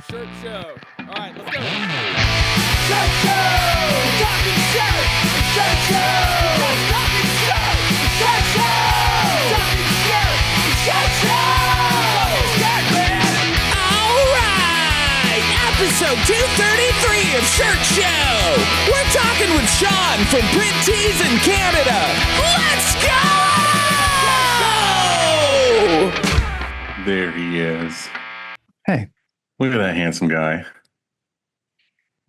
Shirt show. All right, let's go. Shirt show! Talking shirt! Shirt show! Talking shirt! Shirt show! Talking shirt! Shirt show! Shirt, man! All right! Episode 233 of Shirt Show! We're talking with Shawn from Printeez in Canada. Let's go! There he is. Hey, Look at that handsome guy. you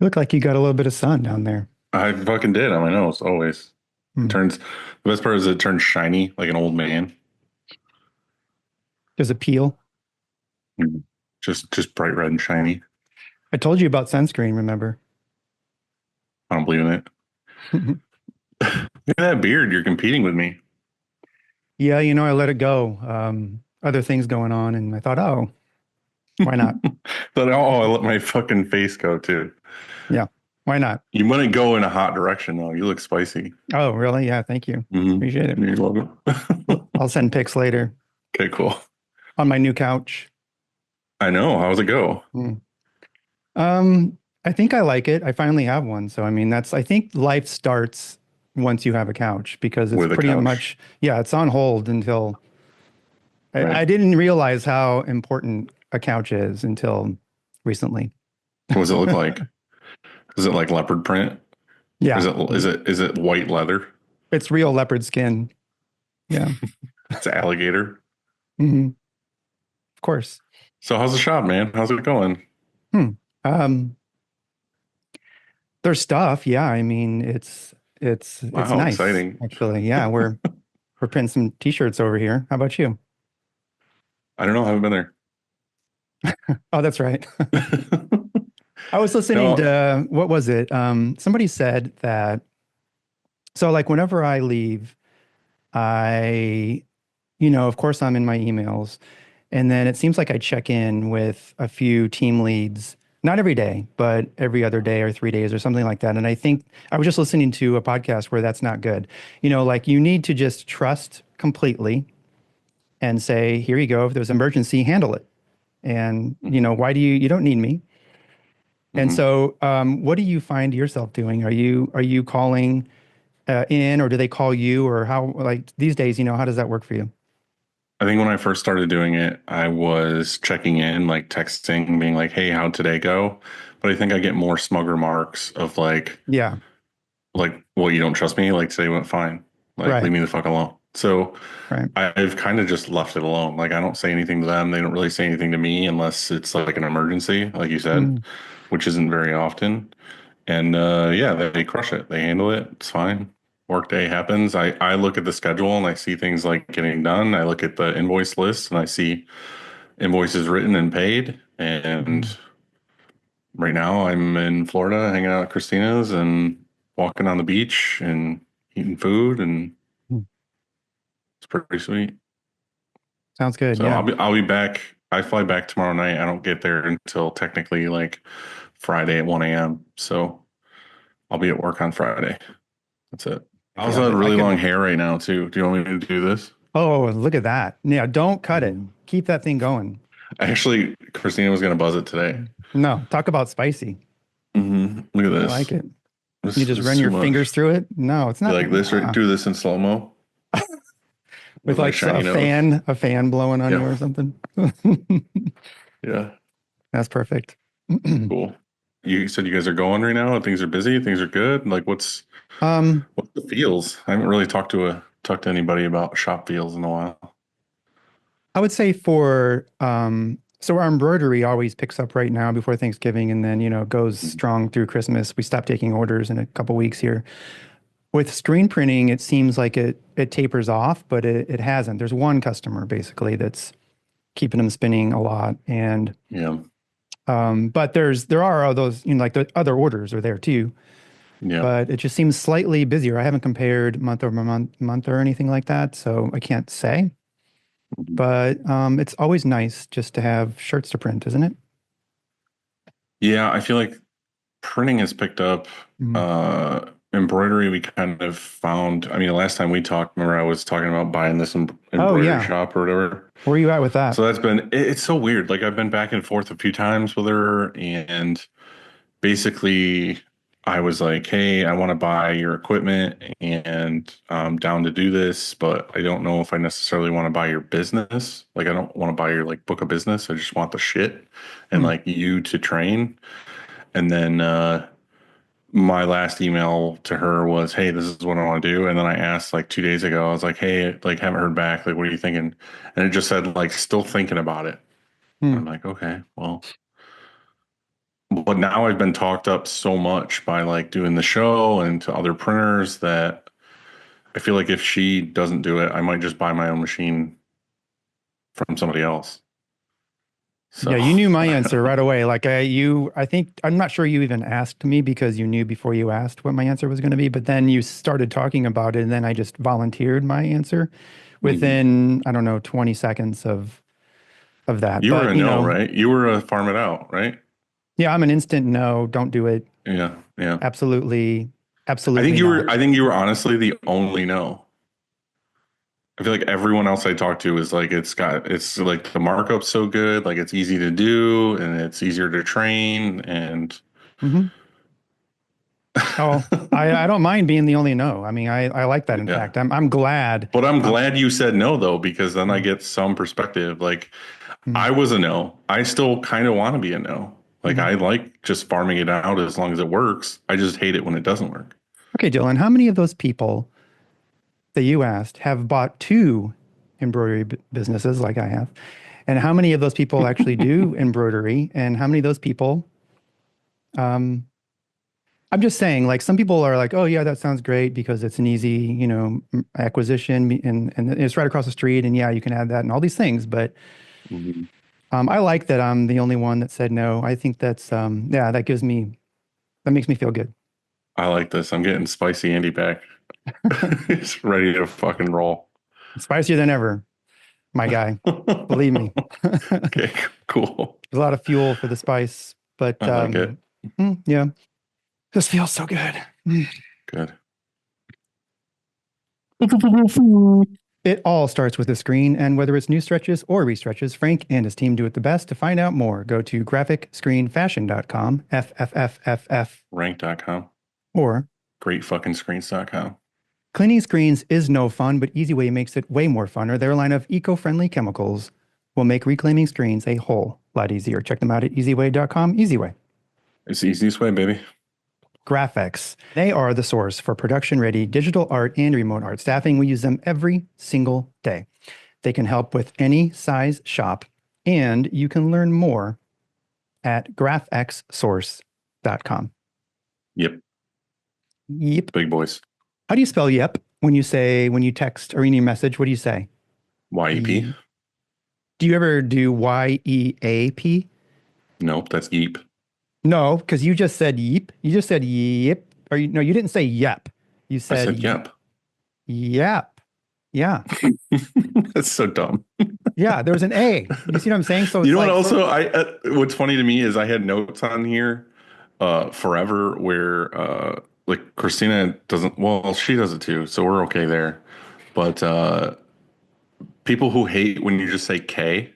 look like you got a little bit of sun down there. I fucking did on my nose, always. Hmm. The best part is it turns shiny like an old man. Does it peel? Just bright red and shiny. I told you about sunscreen, remember? I don't believe in it. Look at that beard. You're competing with me. Yeah, I let it go. Other things going on, and I thought, oh, why not? But I let my fucking face go too. Yeah, why not? You wouldn't go in a hot direction though. You look spicy. Oh, really? Yeah, thank you. Mhm. Appreciate it. You're welcome. I'll send pics later Okay, cool. on my new couch. I know. How's it go? I think I like it. I finally have one. So, I think life starts once you have a couch because it's With a pretty couch. much, it's on hold until Right. I didn't realize how important a couch is until recently. What does it look like? Is it like leopard print? Yeah. Is it white leather? It's real leopard skin. Yeah. It's alligator. hmm Of course. So how's the shop, man? How's it going? There's stuff. Yeah. It's Wow, nice. exciting. Actually. Yeah. We're printing some t-shirts over here. How about you? I don't know. I haven't been there. Oh, that's right. I was listening to, what was it? Somebody said that, so like whenever I leave, of course I'm in my emails, and then it seems like I check in with a few team leads, not every day, but every other day or 3 days or something like that. And I think I was just listening to a podcast where that's not good. Like you need to just trust completely and say, here you go. If there's an emergency, handle it. And, why do you don't need me. And Mhm. so what do you find yourself doing? Are you calling in, or do they call you, or how, like these days, how does that work for you? I think when I first started doing it, I was checking in, like texting, being like, hey, how'd today go? But I think I get more smug remarks of like, Yeah. well, you don't trust me? Like today went fine. Like, Right. leave me the fuck alone. So Right. I've kind of just left it alone. Like I don't say anything to them. They don't really say anything to me unless it's like an emergency, like you said, Mm. which isn't very often. And they crush it. They handle it. It's fine. Workday happens. I look at the schedule and I see things like getting done. I look at the invoice list and I see invoices written and paid. And right now I'm in Florida hanging out at Christina's and walking on the beach and eating food, and Mm. it's pretty sweet. Sounds good. So Yeah. I'll be back. I fly back tomorrow night. I don't get there until technically like Friday at 1 a.m. So I'll be at work on Friday. That's it. I also have really long hair right now too. Do you want me to do this? Oh, look at that. Yeah. Don't cut it. Keep that thing going. Actually, Christina was going to buzz it today. No, talk about spicy. Look at I this. like it. This You just is run too your much. fingers through it. No, it's not You like this, right? Nah. Do this in slow mo With my like shiny nose. a fan blowing on you Yeah. or something. Yeah, That's perfect. cool. You said you guys are going right now. Things are busy. Things are good. Like what's the feels? I haven't really talked to anybody about shop feels in a while. I would say so our embroidery always picks up right now before Thanksgiving, and then, goes strong through Christmas. We stop taking orders in a couple weeks here. With screen printing, it seems like it tapers off, but it hasn't. There's one customer basically that's keeping them spinning a lot. And, Yeah. but there are all those, like the other orders are there too, Yeah. but it just seems slightly busier. I haven't compared month over month or anything like that, so I can't say. But it's always nice just to have shirts to print, isn't it? Yeah, I feel like printing has picked up embroidery, we kind of found. I mean, the last time we talked, remember I was talking about buying this Oh embroidery yeah. shop or whatever. Where are you at with that? So that's been it's so weird. Like I've been back and forth a few times with her, and basically I was like, "Hey, I want to buy your equipment, and I'm down to do this, but I don't know if I necessarily want to buy your business. Like, I don't want to buy your like book of business. I just want the shit and Hmm. like you to train." And then my last email to her was, "Hey, this is what I want to do." And then I asked like 2 days ago, I was like, "Hey, like haven't heard back. Like, what are you thinking?" And it just said like still thinking about it. Hmm. I'm like, okay, well, but now I've been talked up so much by like doing the show and to other printers that I feel like if she doesn't do it, I might just buy my own machine from somebody else. Yeah, So you knew my answer right away. Like I think I'm not sure you even asked me because you knew before you asked what my answer was going to be, but then you started talking about it and then I just volunteered my answer Mhm. within, I don't know, 20 seconds of that. You were But, a no, right? You were a farm it out, right? yeah, I'm an instant no, don't do it. Yeah, yeah. Absolutely, absolutely not. I think you were honestly the only no. I feel like everyone else I talked to is like it's like the markup's so good, like it's easy to do and it's easier to train and Hmm. Oh, I don't mind being the only no. I mean, I like that. In yeah. fact, I'm glad. But I'm Um, glad you said no though, because then I mm, get some perspective. Like mm, I was a no. I still kind of want to be a no. Like mhm. I like just farming it out as long as it works. I just hate it when it doesn't work. Okay, Dylan, how many of those people that you asked have bought two embroidery businesses like I have? And how many of those people actually do embroidery? And how many of those people, um, I'm just saying, like some people are like, oh yeah, that sounds great because it's an easy, acquisition and it's right across the street. And yeah, you can add that and all these things. But Mhm. I like that I'm the only one that said no. I think that's, yeah, that makes me feel good. I like this. I'm getting spicy Andy back. He's ready to fucking roll. Spicier than ever, my guy. Believe me. There's Okay, cool. a lot of fuel for the spice, but I like it. yeah, this feels so good. Mm. Good. It all starts with a screen, and whether it's new stretches or restretches, Frank and his team do it the best. To find out more, go to graphicscreenfashion.com, FFFFF, Rank.com. or Great fucking screens.com. cleaning screens is no fun, but Easyway makes it way more funner. Their line of eco-friendly chemicals will make reclaiming screens a whole lot easier. Check them out at easyway.com. Easyway. It's the easiest way, baby. Graphics. They are the source for production-ready digital art and remote art staffing. We use them every single day. They can help with any size shop, and you can learn more at graphxsource.com. Yep. Yep. Big boys. How do you spell yep when you text or in your message? What do you say? YEP. Do you ever do YEAP? Nope, that's Yeep. No, because you just said yeep. You just said yep. Or no, you didn't say yep. You I said said yep. yep. Yeah. That's so dumb. Yeah. There was an A. You see what I'm saying? So You it's know what? like, Also, I what's funny to me is I had notes on here, forever where like Christina doesn't. Well, she does it too, so we're okay there. But people who hate when you just say K, like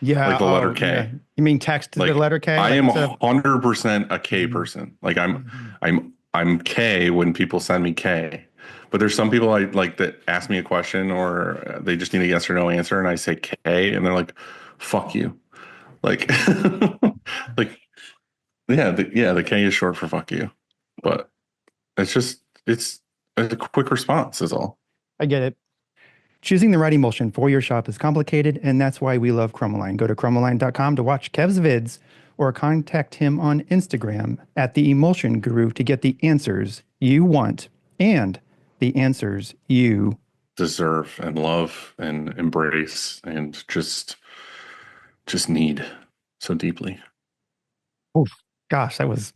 yeah. the letter Oh, yeah. K, You mean text the like letter K? I Like am instead of, 100% a K Mhm, person. Like mhm. I'm K when people send me K. But there's some people I like that ask me a question or they just need a yes or no answer, and I say K, and they're like, "Fuck you." Like, like yeah, the K is short for fuck you. But it's a quick response is all. I get it. Choosing the right emulsion for your shop is complicated, and that's why we love Chromoline. Go to chromoline.com to watch Kev's vids or contact him on Instagram at the Emulsion Guru to get the answers you want and the answers you. Deserve and love and embrace and just need so deeply. Oof. Gosh, You that felt was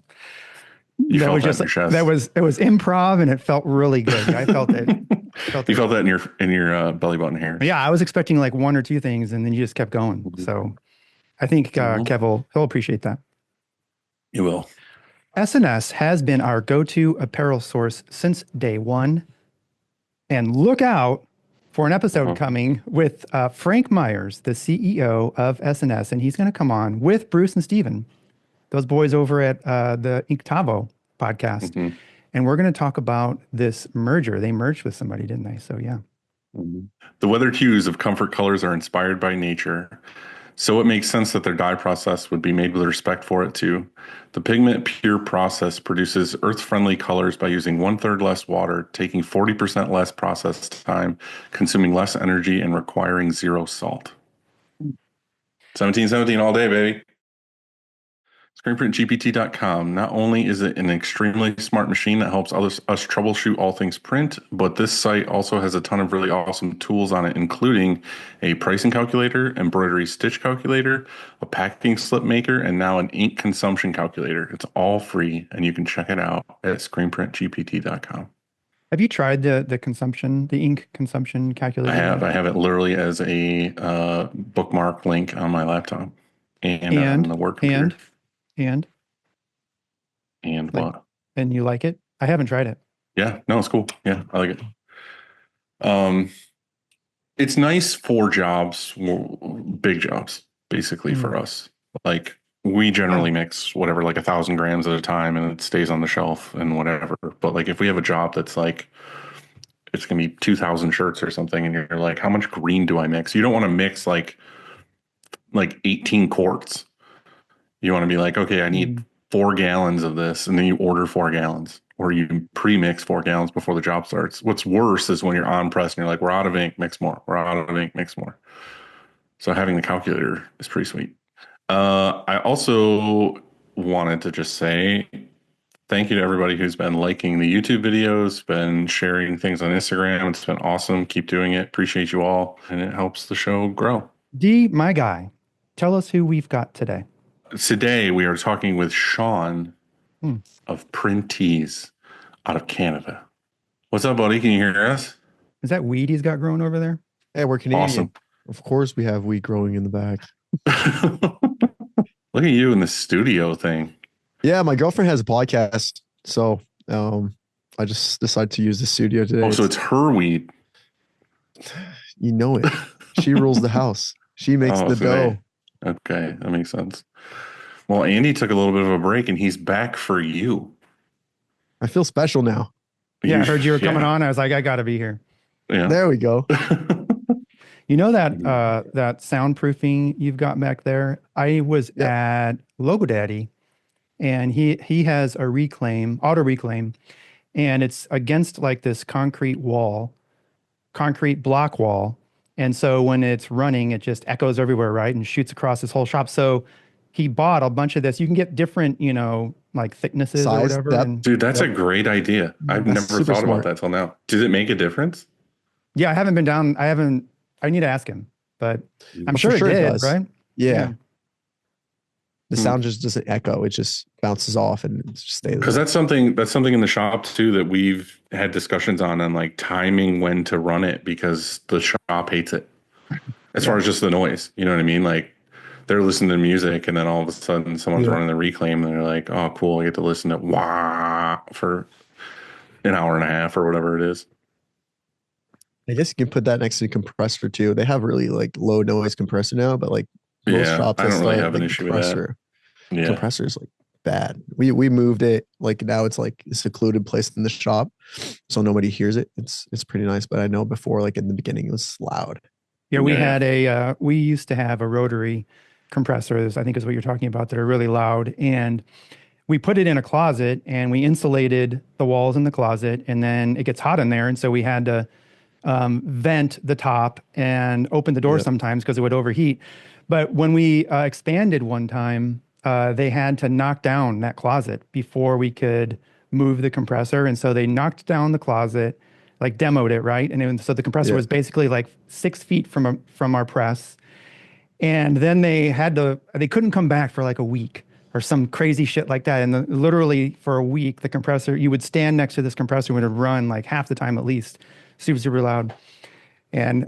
that in just your that chest. was it was improv and it felt really good. Yeah, I felt it. Felt You it. felt that in your belly button hairs. Yeah, I was expecting like one or two things, and then you just kept going. Mhm. So I think Mhm. Kev he'll appreciate that. You will. SNS has been our go-to apparel source since day one. And look out for an episode coming with Frank Myers, the CEO of SNS. And he's going to come on with Bruce and Steven, those boys over at the Inktovo podcast. Mhm. And we're going to talk about this merger. They merged with somebody, didn't they? So, yeah. The weather cues of comfort colors are inspired by nature, so it makes sense that their dye process would be made with respect for it too. The pigment pure process produces earth-friendly colors by using 1/3 less water, taking 40% less process time, consuming less energy, and requiring 0 salt. 1717 all day, baby. ScreenPrintGPT.com. Not only is it an extremely smart machine that helps us troubleshoot all things print, but this site also has a ton of really awesome tools on it, including a pricing calculator, embroidery stitch calculator, a packing slip maker, and now an ink consumption calculator. It's all free, and you can check it out at ScreenPrintGPT.com. Have you tried the ink consumption calculator? I have it literally as a bookmark link on my laptop and on the work computer. And What? And you like it? I haven't tried it. Yeah, no, it's cool. Yeah, I like it. It's nice for jobs, big jobs, basically for us. Like we generally mix whatever, like 1,000 grams at a time, and it stays on the shelf and whatever. But like if we have a job that's like it's gonna be 2,000 shirts or something, and you're like, how much green do I mix? You don't want to mix like 18 quarts. You want to be like, okay, I need 4 gallons of this, and then you order 4 gallons, or you pre-mix 4 gallons before the job starts. What's worse is when you're on press and you're like, we're out of ink, mix more. We're out of ink, mix more. So having the calculator is pretty sweet. I also wanted to just say thank you to everybody who's been liking the YouTube videos, been sharing things on Instagram. It's been awesome. Keep doing it. Appreciate you all, and it helps the show grow. D, my guy, tell us who we've got today. Today, we are talking with Shawn of Printeez out of Canada. What's up, buddy? Can you hear us? Is that weed he's got growing over there? Hey, we're Canadian. Awesome. Of course we have wheat growing in the back. Look at you in the studio thing. Yeah, my girlfriend has a podcast, so I just decided to use the studio today. Oh, so it's her weed. You know it. She rules the house. She makes the dough. Okay, that makes sense. Well, Andy took a little bit of a break, and he's back for you. I feel special now. Yeah, I heard you were coming on. I was like, I got to be here. Yeah. There we go. You know that that soundproofing you've got back there? I was at Logo Daddy, and he has a auto reclaim, and it's against like this concrete block wall. And so when it's running, it just echoes everywhere, right? And shoots across his whole shop. So he bought a bunch of this. You can get different, like thicknesses or whatever. Dude, that's a great idea. I've never thought about that till now. Does it make a difference? Yeah, I haven't been down. I need to ask him, but I'm sure it did, right? Yeah. The sound just doesn't echo. It just bounces off and it just stays. Because that's something in the shop too that we've had discussions on like timing when to run it, because the shop hates it. As far as just the noise, you know what I mean? Like they're listening to music, and then all of a sudden someone's running the reclaim, and they're like, "Oh, cool! I get to listen to wah for an hour and a half or whatever it is." I guess you can put that next to the compressor too. They have really like low noise compressor now, but like most shops, I don't really have an issue with that. Yeah. Compressor is like bad. We moved it, like now it's like a secluded place in the shop, so nobody hears it. It's pretty nice, but I know before, like in the beginning, it was loud. Yeah, we used to have a rotary compressors, I think is what you're talking about, that are really loud, and we put it in a closet and we insulated the walls in the closet, and then it gets hot in there, and so we had to vent the top and open the door sometimes because it would overheat. But when we expanded one time, they had to knock down that closet before we could move the compressor. And so they knocked down the closet, like demoed it, right? And so the compressor was basically like 6 feet from our press. And then they couldn't come back for like a week or some crazy shit like that. And literally for a week, the compressor, you would stand next to this compressor and it would run like half the time at least, super, super loud. And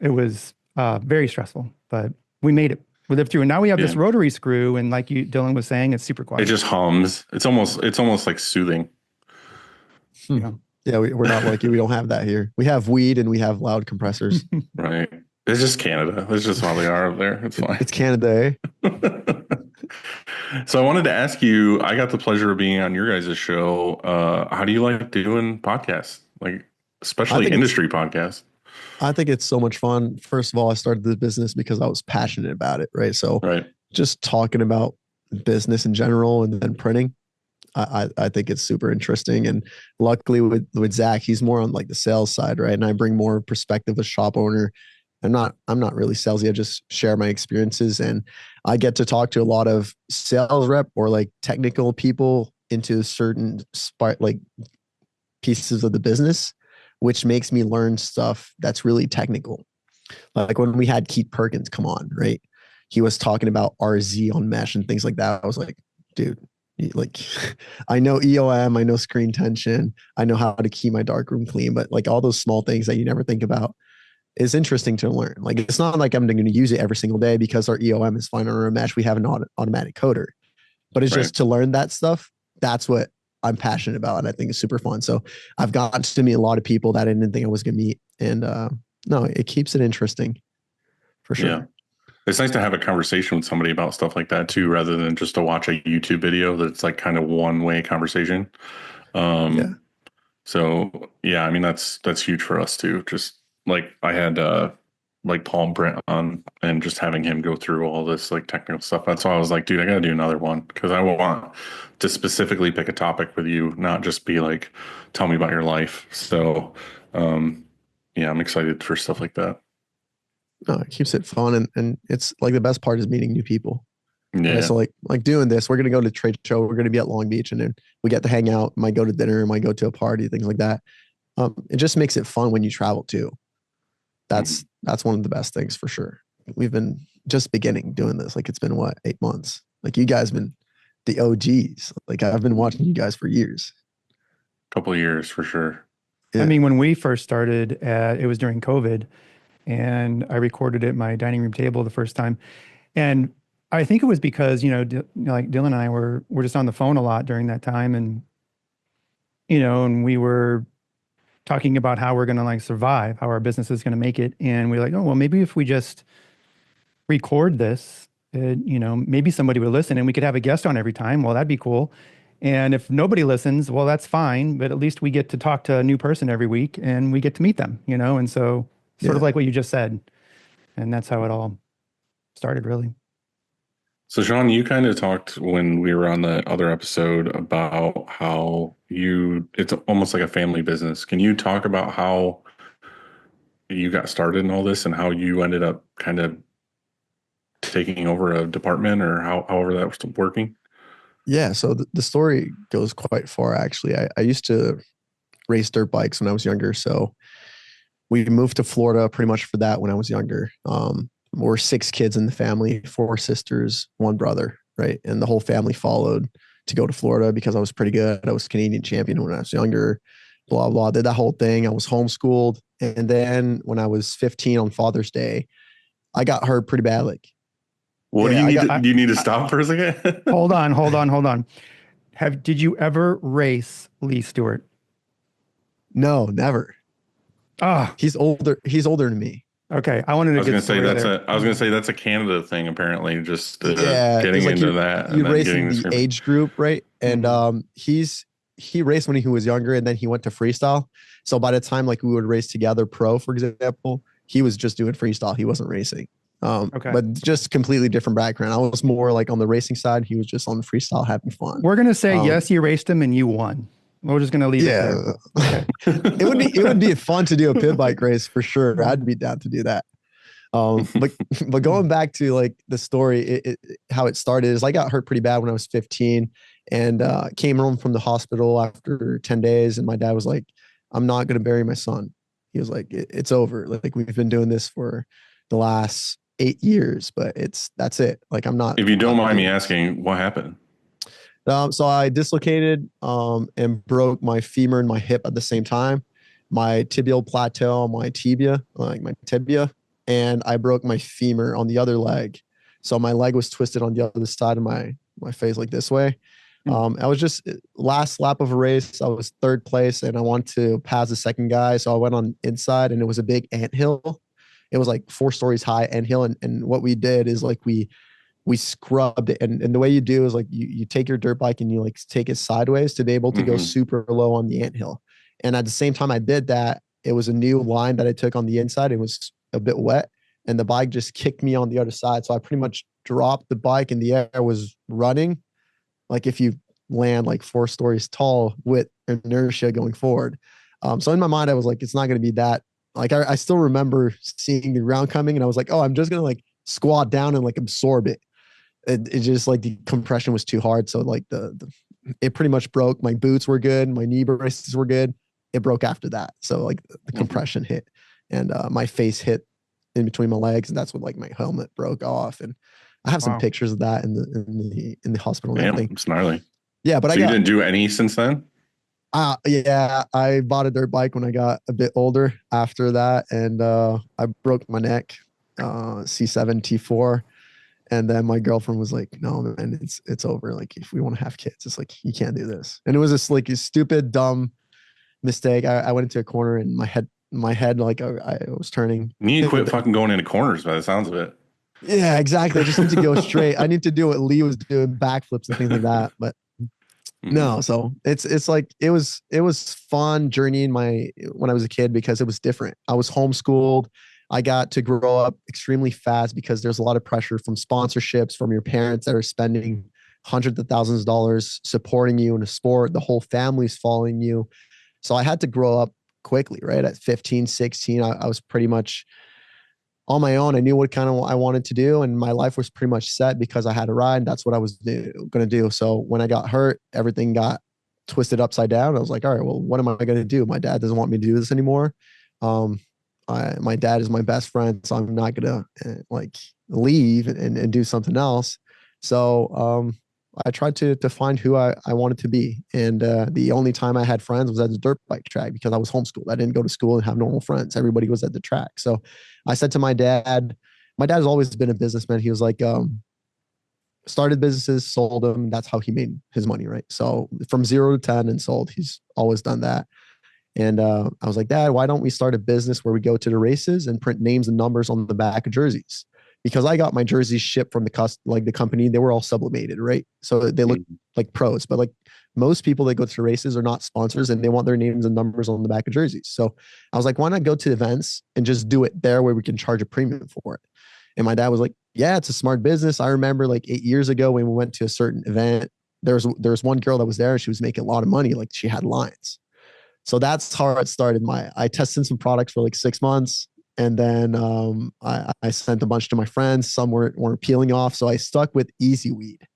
it was very stressful, but we made it. We lived through, and now we have this Yeah. rotary screw, and like Dylan was saying, it's super It quiet. just hums. It's almost like soothing. Yeah. Yeah, we're not like you. We don't have that here. We have weed and we have loud compressors. Right. It's just Canada. That's just how they are up there. It's fine. It's Canada, eh? So I wanted to ask you, I got the pleasure of being on your guys' show. How do you like doing podcasts? Like, especially industry podcasts? I think it's so much fun. First of all, I started the business because I was passionate about it, right? So Right. just talking about business in general and then printing, I think it's super interesting. And luckily with Zach, he's more on like the sales side, right? And I bring more perspective as shop owner. I'm not really salesy. I just share my experiences, and I get to talk to a lot of sales rep or like technical people into certain like pieces of the business, which makes me learn stuff that's really technical. Like when we had Keith Perkins come on, right? He was talking about RZ on mesh and things like that. I was like, dude, like I know EOM, I know screen tension, I know how to keep my darkroom clean, but like all those small things that you never think about is interesting to learn. Like it's not like I'm going to use it every single day because our EOM is fine on our mesh. We have an automatic coder, but it's just to learn that stuff. That's what I'm passionate about, and I think it's super fun. So I've gotten to meet a lot of people that I didn't think I was going to meet, and no, it keeps it interesting for sure. Yeah. It's nice to have a conversation with somebody about stuff like that too, rather than just to watch a YouTube video that's like kind of one-way conversation. Yeah. So yeah, I mean that's huge for us too. Just like I had like Paul Brent on, and just having him go through all this like technical stuff. That's why I was like, dude, I gotta do another one, because I want to specifically pick a topic with you, not just be like, tell me about your life. So yeah, I'm excited for stuff like that. No, it keeps it fun, and it's like the best part is meeting new people. Yeah. Right? So like doing this, we're gonna go to trade show, we're gonna be at Long Beach, and then we get to hang out, might go to dinner, might go to a party, things like that. It just makes it fun when you travel too. That's one of the best things for sure. We've been just beginning doing this. Like it's been what, 8 months? Like you guys been the OGs. Like I've been watching you guys for years. Couple of years for sure. Yeah. I mean, when we first started, it was during COVID, and I recorded it at my dining room table the first time. And I think it was because, like Dylan and I were just on the phone a lot during that time. And, and we were talking about how we're going to like survive, how our business is going to make it. And we're like, oh, well, maybe if we just record this, maybe somebody would listen and we could have a guest on every time. Well, that'd be cool. And if nobody listens, well, that's fine. But at least we get to talk to a new person every week and we get to meet them, and so sort of like what you just said. And that's how it all started, really. So, Shawn, you kind of talked when we were on the other episode about how it's almost like a family business. Can you talk about how you got started in all this and how you ended up kind of taking over a department, or however that was working? Yeah. So the story goes quite far, actually. I used to race dirt bikes when I was younger. So we moved to Florida pretty much for that when I was younger. We're 6 kids in the family, 4 sisters, 1 brother, right? And the whole family followed to go to Florida because I was pretty good. I was Canadian champion when I was younger, blah, blah, did that whole thing. I was homeschooled. And then when I was 15 on Father's Day, I got hurt pretty bad. Like, What yeah, do you need to stop for a second? Hold on. Did you ever race Lee Stewart? No, never. Ah, He's older than me. okay. I wanted to I was get going to say there. I was going to say that's a Canada thing, apparently. Just Yeah, getting like into that, you and then race getting in this. the age group, right? And he raced when he was younger, and then he went to freestyle. So by the time like we would race together, pro, for example, he was just doing freestyle. He wasn't racing. Okay. But just completely different background. I was more like on the racing side. He was just on the freestyle, having fun. We're gonna say yes, you raced him and you won. We're just gonna leave it there. Okay. it would be fun to do a pit bike race for sure. I'd be down to do that. But going back to like the story, how it started is I got hurt pretty bad when I was 15, and came home from the hospital after 10 days, and my dad was like, "I'm not gonna bury my son." He was like, "It's over. Like we've been doing this for the last 8 years, but that's it. Like I'm not." If you don't mind me asking, what happened? So I dislocated and broke my femur and my hip at the same time, my tibial plateau, my tibia, and I broke my femur on the other leg. So my leg was twisted on the other side of my face, like this way. I was just last lap of a race. I was third place and I wanted to pass the second guy. So I went on inside and it was a big anthill. It was like 4 stories high anthill. And what we did is like we scrubbed it. And the way you do is like you take your dirt bike and you like take it sideways to be able to go super low on the anthill. And at the same time I did that, it was a new line that I took on the inside. It was a bit wet and the bike just kicked me on the other side. So I pretty much dropped the bike in the air, was running. Like if you land like 4 stories tall with inertia going forward. So in my mind, I was like, it's not going to be that. Like I still remember seeing the ground coming and I was like, oh, I'm just going to like squat down and like absorb it. It just like the compression was too hard. So like it pretty much broke. My boots were good. My knee braces were good. It broke after that. So like the compression hit and my face hit in between my legs. And that's what like my helmet broke off. And I have some pictures of that in the hospital. Damn, it's gnarly. Yeah, but so you didn't do any since then? Yeah, I bought a dirt bike when I got a bit older after that. And I broke my neck, C7, T4. And then my girlfriend was like, no, man, it's over. Like, if we want to have kids, it's like, you can't do this. And it was just like a stupid, dumb mistake. I went into a corner and my head, like I was turning. You need to quit fucking going into corners by the sounds of it. Yeah, exactly. I just need to go straight. I need to do what Lee was doing, backflips and things like that. But no, so it's like it was fun journeying when I was a kid because it was different. I was homeschooled. I got to grow up extremely fast because there's a lot of pressure from sponsorships from your parents that are spending hundreds of thousands of dollars supporting you in a sport. The whole family's following you. So I had to grow up quickly, right? At 15, 16, I was pretty much on my own. I knew what kind of I wanted to do and my life was pretty much set because I had a ride. That's what I was going to do. So when I got hurt, everything got twisted upside down. I was like, all right, well, what am I going to do? My dad doesn't want me to do this anymore. My dad is my best friend, so I'm not going to like leave and do something else. So I tried to find who I wanted to be. And the only time I had friends was at the dirt bike track because I was homeschooled. I didn't go to school and have normal friends. Everybody was at the track. So I said to my dad's always been a businessman. He was like, started businesses, sold them. That's how he made his money, right? So from 0 to 10 and sold, he's always done that. And I was like, Dad, why don't we start a business where we go to the races and print names and numbers on the back of jerseys? Because I got my jerseys shipped from the company, they were all sublimated, right? So they look like pros, but like most people that go to races are not sponsors and they want their names and numbers on the back of jerseys. So I was like, why not go to events and just do it there where we can charge a premium for it? And my dad was like, yeah, it's a smart business. I remember like 8 years ago when we went to a certain event, there was one girl that was there and she was making a lot of money. Like she had lines. So that's how it started. I tested some products for like 6 months. And then I sent a bunch to my friends. Some weren't peeling off. So I stuck with Easy Weed,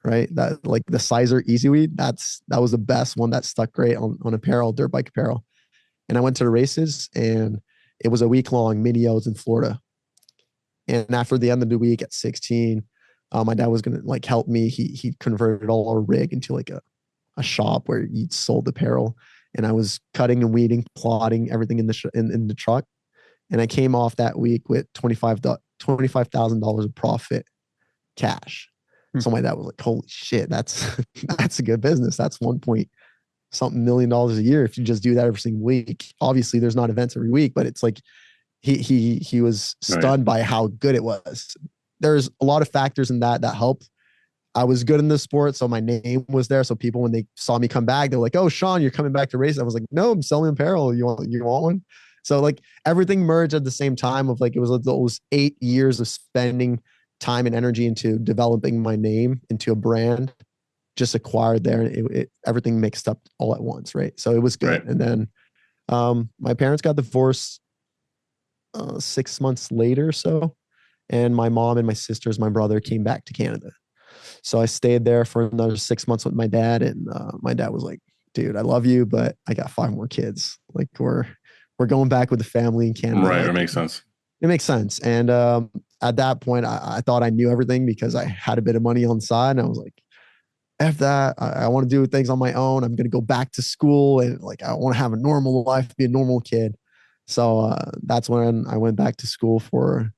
right? That like the Sizer Easy Weed. That was the best one that stuck great on apparel, dirt bike apparel. And I went to the races and it was a week-long mini-O's in Florida. And after the end of the week at 16, my dad was going to like help me. He converted all our rig into like a shop where he sold apparel. And I was cutting and weeding, plotting everything in the truck. And I came off that week with $25,000 of profit cash. So my dad was like, holy shit, that's a good business. That's $1 million a year if you just do that every single week. Obviously, there's not events every week, but it's like he was stunned by how good it was. There's a lot of factors in that helped. I was good in the sport, so my name was there. So people, when they saw me come back, they're like, "Oh, Shawn, you're coming back to race." I was like, "No, I'm selling apparel. You want one?" So like everything merged at the same time. Of like it was those 8 years of spending time and energy into developing my name into a brand, just acquired there. Everything mixed up all at once, right? So it was good. Right. And then my parents got divorced 6 months later or so, and my mom and my sisters, my brother came back to Canada. So I stayed there for another 6 months with my dad, and my dad was like, "Dude, I love you, but I got 5 more kids. Like we're going back with the family in Canada." Right, like, it makes sense. It makes sense. And at that point, I thought I knew everything because I had a bit of money on the side, and I was like, "F that! I want to do things on my own. I'm going to go back to school, and like I want to have a normal life, be a normal kid." So that's when I went back to school for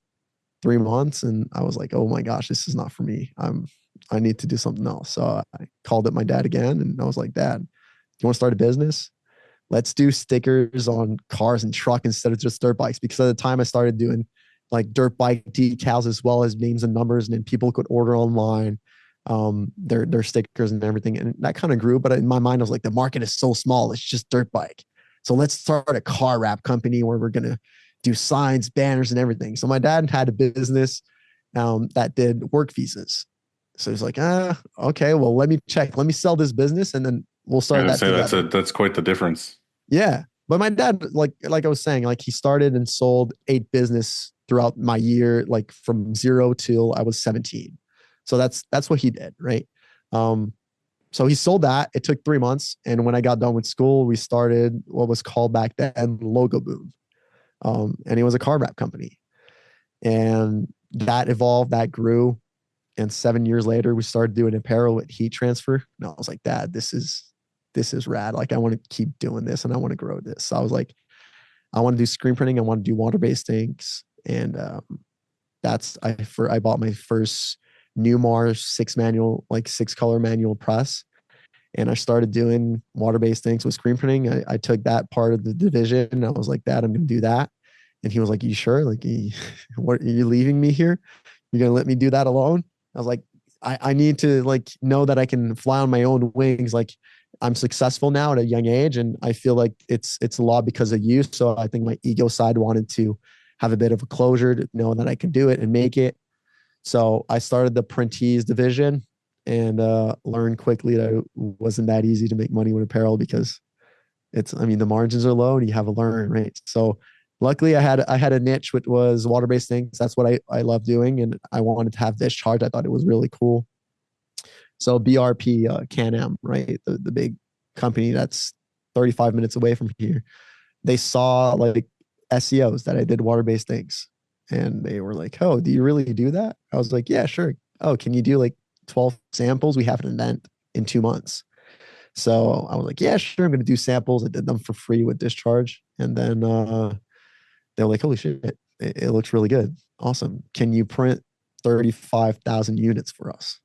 3 months, and I was like, oh my gosh, this is not for me. I need to do something else. So I called up my dad again, and I was like, Dad, do you want to start a business? Let's do stickers on cars and truck instead of just dirt bikes. Because at the time I started doing like dirt bike decals as well as names and numbers, and then people could order online their stickers and everything. And that kind of grew. But in my mind, I was like, the market is so small. It's just dirt bike. So let's start a car wrap company where we're going to do signs, banners, and everything. So my dad had a business that did work visas. So he's like, okay, well, let me check. Let me sell this business, and then we'll start that together. That's quite the difference. Yeah. But my dad, like I was saying, like he started and sold 8 business throughout my year, like from 0 till I was 17. So that's what he did, right? So he sold that. It took 3 months, and when I got done with school, we started what was called back then Logo Boom, and it was a car wrap company, and that evolved, that grew, and 7 years later, we started doing apparel with heat transfer. And I was like, Dad, this is rad. Like I want to keep doing this, and I want to grow this. So I was like, I want to do screen printing. I want to do water-based inks, and I bought my first Newmar 6-color manual press, and I started doing water-based inks with screen printing. I took that part of the division, and I was like, Dad, I'm going to do that. And he was like, you sure? Like, what, are you leaving me here? You're going to let me do that alone? I was like, I need to like know that I can fly on my own wings. Like I'm successful now at a young age, and I feel like it's a lot because of you. So I think my ego side wanted to have a bit of a closure to know that I can do it and make it. So I started the Printeez division, and learned quickly that it wasn't that easy to make money with apparel because the margins are low and you have to learn, right? So luckily I had a niche, which was water-based things. That's what I love doing. And I wanted to have discharge. I thought it was really cool. So BRP, Can-Am, right? The big company that's 35 minutes away from here. They saw like SEOs that I did water-based things. And they were like, oh, do you really do that? I was like, yeah, sure. Oh, can you do like 12 samples? We have an event in 2 months. So I was like, yeah, sure. I'm going to do samples. I did them for free with discharge. And then they were like, holy shit, it looks really good. Awesome. Can you print 35,000 units for us?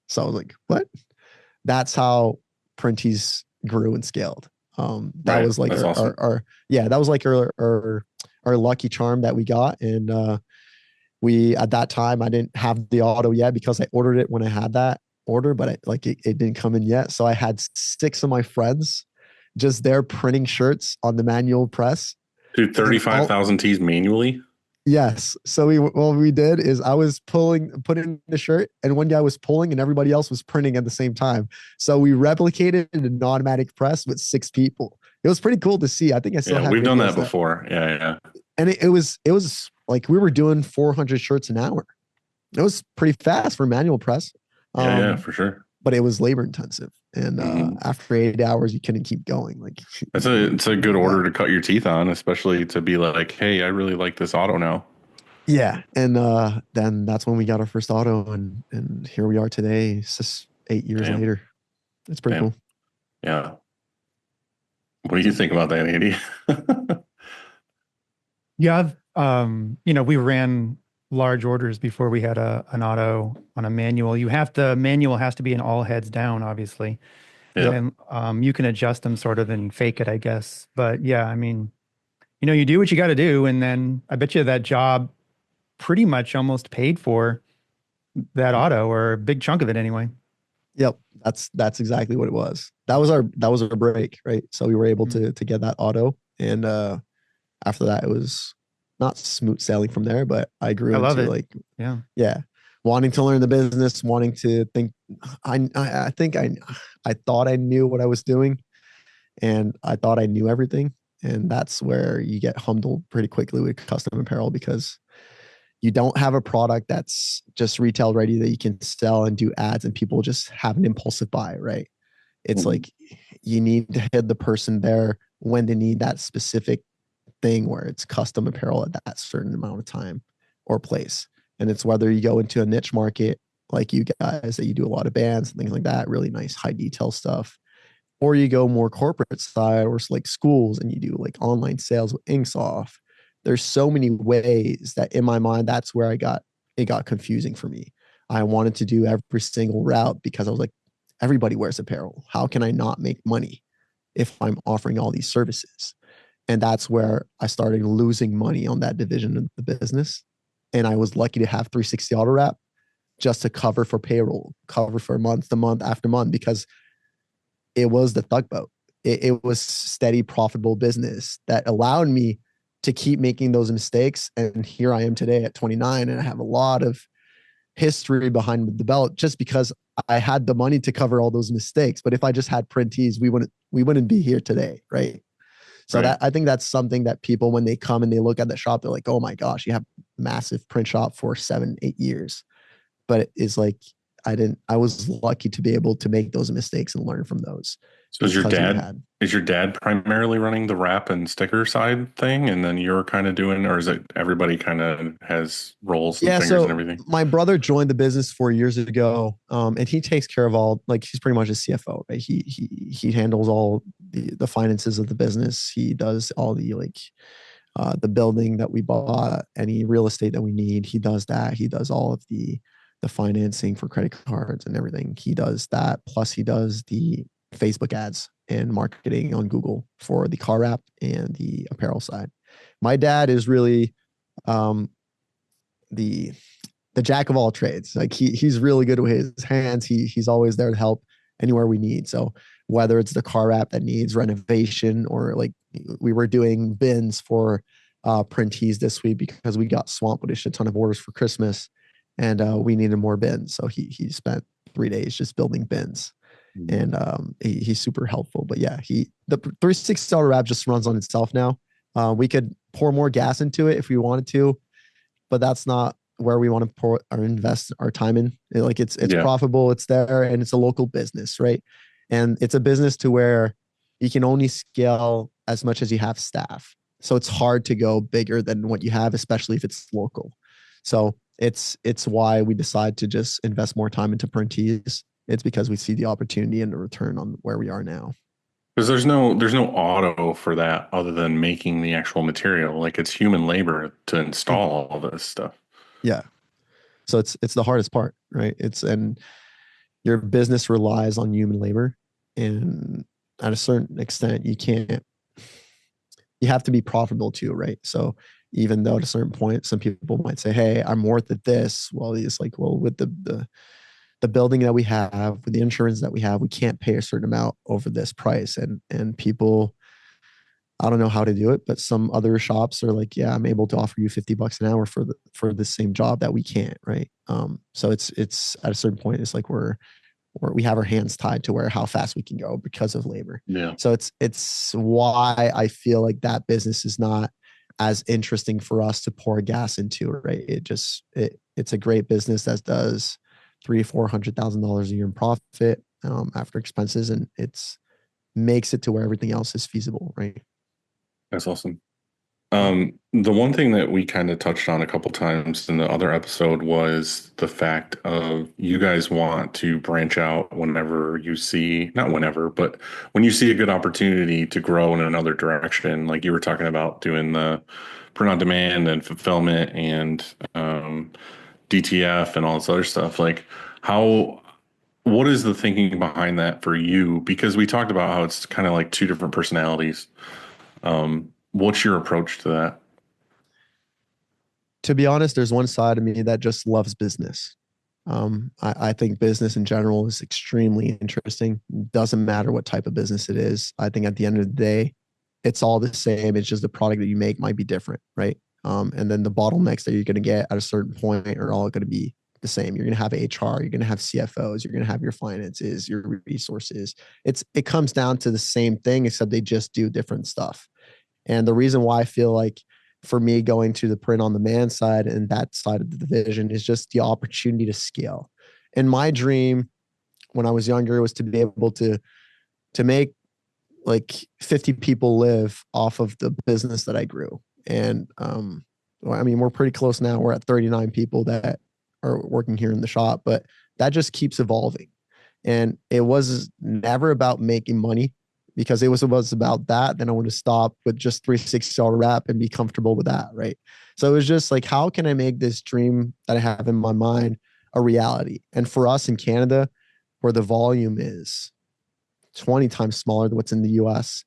So I was like, what? That's how Printeez grew and scaled. That was like that was like our lucky charm that we got. And we, at that time, I didn't have the auto yet because I ordered it when I had that order, but it didn't come in yet. So I had 6 of my friends just there printing shirts on the manual press. Dude, 35,000 tees manually? Yes. So what we did is I was putting the shirt, and one guy was pulling and everybody else was printing at the same time. So we replicated an automatic press with 6 people. It was pretty cool to see. I think I still have we've done that before. Yeah. And it was like we were doing 400 shirts an hour. It was pretty fast for manual press. Yeah, for sure. But it was labor intensive. And after 8 hours, you couldn't keep going. Like it's a good order to cut your teeth on, especially to be like, hey, I really like this auto now. Yeah. And then that's when we got our first auto, and here we are today, it's just 8 years later. It's pretty cool. Yeah. What do you think about that, Andy? Yeah, we ran large orders before we had an auto on a manual. Manual has to be an all heads down, obviously. Yeah. And you can adjust them sort of and fake it, I guess. But yeah, I mean, you do what you got to do. And then I bet you that job pretty much almost paid for that auto, or a big chunk of it anyway. Yep. That's exactly what it was. That was our break, right? So we were able to get that auto. And after that, it was not smooth sailing from there, but I grew into like, wanting to learn the business, wanting to think. I think I thought I knew what I was doing, and I thought I knew everything. And that's where you get humbled pretty quickly with custom apparel, because you don't have a product that's just retail ready that you can sell and do ads and people just have an impulsive buy, right? It's like you need to hit the person there when they need that specific thing, where it's custom apparel at that certain amount of time or place. And it's whether you go into a niche market like you guys, that you do a lot of bands and things like that, really nice high detail stuff, or you go more corporate side, or it's like schools and you do like online sales with inks off, there's so many ways that in my mind, that's where it got confusing for me. I wanted to do every single route because I was like, everybody wears apparel. How can I not make money if I'm offering all these services? And that's where I started losing money on that division of the business. And I was lucky to have 360 auto wrap just to cover for payroll, cover for month to month after month, because it was the tugboat. It was steady, profitable business that allowed me to keep making those mistakes. And here I am today at 29, and I have a lot of history behind the belt just because I had the money to cover all those mistakes. But if I just had Printeez, we wouldn't be here today, right? So Right. that, I think that's something that people, when they come and they look at the shop, they're like, oh my gosh, you have massive print shop for 7-8 years. But it is like, I was lucky to be able to make those mistakes and learn from those. So Because is your dad primarily running the wrap and sticker side thing, and then you're kind of doing, or is it everybody kind of has roles and Yeah, fingers and so everything? my brother joined the business 4 years ago, and he takes care of all, like, he's pretty much a CFO, right? He handles all the finances of the business. He does all the, like, the building that we bought, any real estate that we need. He does that. He does all of the financing for credit cards and everything. He does that. Plus, he does the Facebook ads and marketing on Google for the car wrap and the apparel side. My dad is really um, the jack of all trades. Like, he's really good with his hands. He's always there to help anywhere we need. So whether it's the car wrap that needs renovation, or like we were doing bins for Printeez this week because we got swamped with a shit ton of orders for Christmas, and we needed more bins. So he spent 3 days just building bins. And he's super helpful. But yeah, the 360 auto wrap just runs on itself now. We could pour more gas into it if we wanted to, but that's not where we want to pour or invest our time in. Like, it's Yeah. profitable, it's there, and it's a local business, right? And it's a business to where you can only scale as much as you have staff. So it's hard to go bigger than what you have, especially if it's local. So it's why we decide to just invest more time into Printeez. It's because we see the opportunity and the return on where we are now. Because there's no auto for that other than making the actual material. Like, it's human labor to install all this stuff. Yeah. So it's the hardest part, right? And your business relies on human labor, and at a certain extent, you have to be profitable too, right? So even though at a certain point, some people might say, "Hey, I'm worth it this." Well, it's like, well, with the building that we have, with the insurance that we have, we can't pay a certain amount over this price, and people, I don't know how to do it, but some other shops are like, yeah, I'm able to offer you $50 an hour for the same job that we can't, right? So it's at a certain point, it's like we have our hands tied to where how fast we can go because of labor. Yeah. So it's why I feel like that business is not as interesting for us to pour gas into, right? It's a great business that does $300,000-$400,000 a year in profit after expenses, and it's makes it to where everything else is feasible, right? That's awesome. The one thing that we kind of touched on a couple times in the other episode was the fact of you guys want to branch out whenever you see, not whenever, but when you see a good opportunity to grow in another direction, like you were talking about doing the print on demand and fulfillment and DTF and all this other stuff. Like, what is the thinking behind that for you? Because we talked about how it's kind of like two different personalities. What's your approach to that? To be honest, there's one side of me that just loves business. I think business in general is extremely interesting. Doesn't matter what type of business it is. I think at the end of the day, it's all the same. It's just the product that you make might be different, right? And then the bottlenecks that you're going to get at a certain point are all going to be the same. You're going to have HR, you're going to have CFOs, you're going to have your finances, your resources. It comes down to the same thing, except they just do different stuff. And the reason why I feel like, for me, going to the print on demand side and that side of the division is just the opportunity to scale. And my dream when I was younger was to be able to make like 50 people live off of the business that I grew. And well, I mean, we're pretty close now. We're at 39 people that are working here in the shop, but that just keeps evolving. And it was never about making money. because it was about that, then I want to stop with just 360 rep and be comfortable with that, right? So it was just like, how can I make this dream that I have in my mind a reality? And for us in Canada, where the volume is 20 times smaller than what's in the US,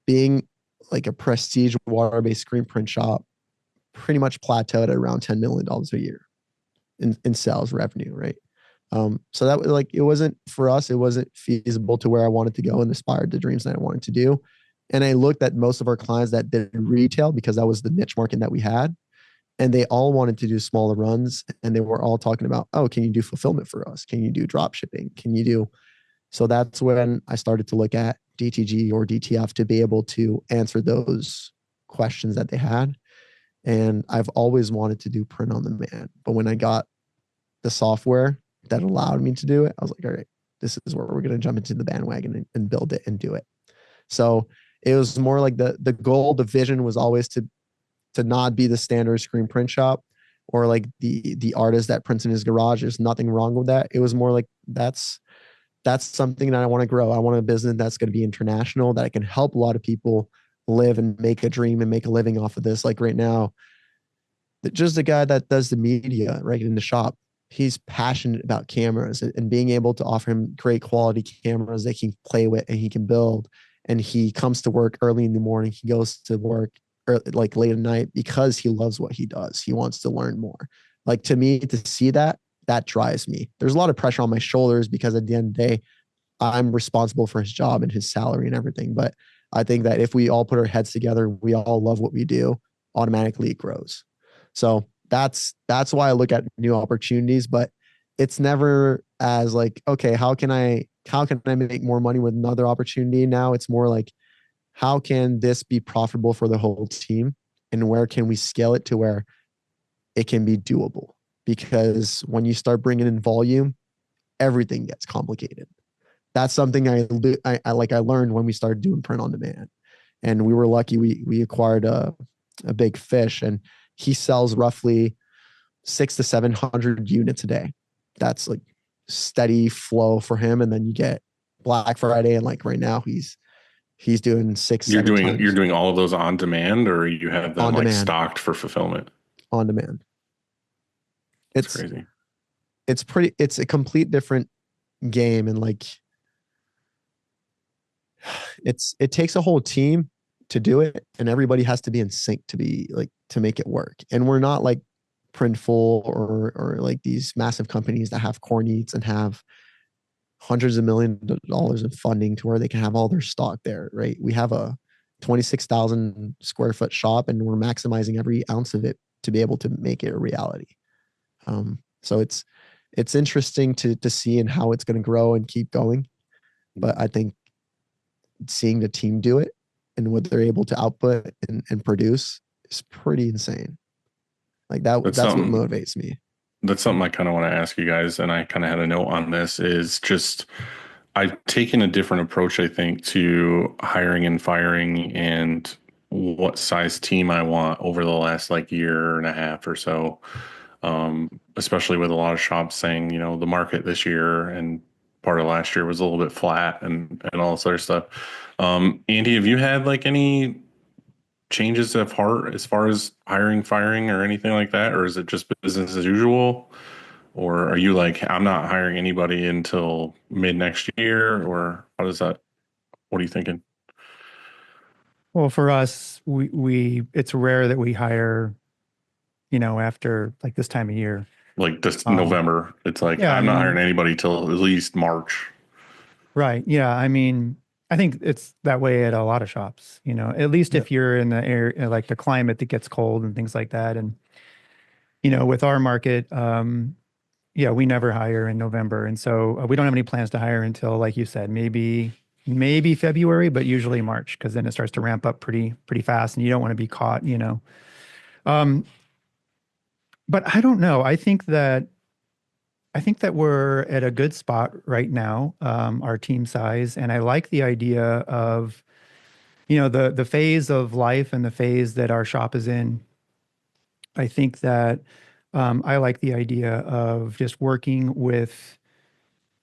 being like a prestige water-based screen print shop pretty much plateaued at around $10 million a year in sales revenue, right? So that was like, it wasn't for us, it wasn't feasible to where I wanted to go and aspired the dreams that I wanted to do. And I looked at most of our clients that did retail because that was the niche market that we had. And they all wanted to do smaller runs. And they were all talking about, oh, can you do fulfillment for us? Can you do drop shipping? Can you do? So that's when I started to look at DTG or DTF to be able to answer those questions that they had. And I've always wanted to do print on demand. But when I got the software that allowed me to do it, I was like, all right, this is where we're going to jump into the bandwagon and build it and do it. So it was more like the goal, the vision was always to not be the standard screen print shop or like the artist that prints in his garage. There's nothing wrong with that. It was more like that's something that I want to grow. I want a business that's going to be international, that I can help a lot of people live and make a dream and make a living off of this. Like right now, just the guy that does the media right in the shop, he's passionate about cameras and being able to offer him great quality cameras that he can play with and he can build. And he comes to work early in the morning. He goes to work like late at night because he loves what he does. He wants to learn more. Like to me, to see that drives me. There's a lot of pressure on my shoulders because at the end of the day, I'm responsible for his job and his salary and everything. But I think that if we all put our heads together, we all love what we do, automatically it grows. So that's why I look at new opportunities, but it's never as like, okay, how can I make more money with another opportunity now? It's more like, how can this be profitable for the whole team? And where can we scale it to where it can be doable? Because when you start bringing in volume, everything gets complicated. That's something I learned when we started doing print on demand. And we were lucky we acquired a big fish, and he sells roughly 600 to 700 units a day. That's like steady flow for him. And then you get Black Friday, and like right now he's doing You're 7 times you're doing all of those on demand, or you have them on like demand. stocked for fulfillment? On demand. It's crazy. It's a complete different game, and like it takes a whole team to do it, and everybody has to be in sync to be like to make it work. And we're not like Printful or like these massive companies that have core needs and have hundreds of millions of dollars in funding to where they can have all their stock there, right? We have a 26,000 square foot shop, and we're maximizing every ounce of it to be able to make it a reality. So it's interesting to see and how it's going to grow and keep going. But I think seeing the team do it and what they're able to output and produce is pretty insane. Like that's what motivates me. That's something I kind of want to ask you guys, and I kind of had a note on this, is just I've taken a different approach, I think, to hiring and firing and what size team I want over the last like year and a half or so. Especially with a lot of shops saying, the market this year and part of last year was a little bit flat and all this other stuff. Andy, have you had like any changes of heart as far as hiring, firing, or anything like that? Or is it just business as usual? Or are you like, I'm not hiring anybody until mid next year? Or what are you thinking? Well, for us, we it's rare that we hire, after like this time of year. Like this November, it's like, yeah, I'm not hiring anybody till at least March. Right. Yeah. I mean, I think it's that way at a lot of shops, at least if you're in the air, like the climate that gets cold and things like that. And, with our market, yeah, we never hire in November. And so we don't have any plans to hire until, like you said, maybe February, but usually March, because then it starts to ramp up pretty fast and you don't want to be caught, But I don't know. I think that we're at a good spot right now, our team size. And I like the idea of, the phase of life and the phase that our shop is in. I think that I like the idea of just working with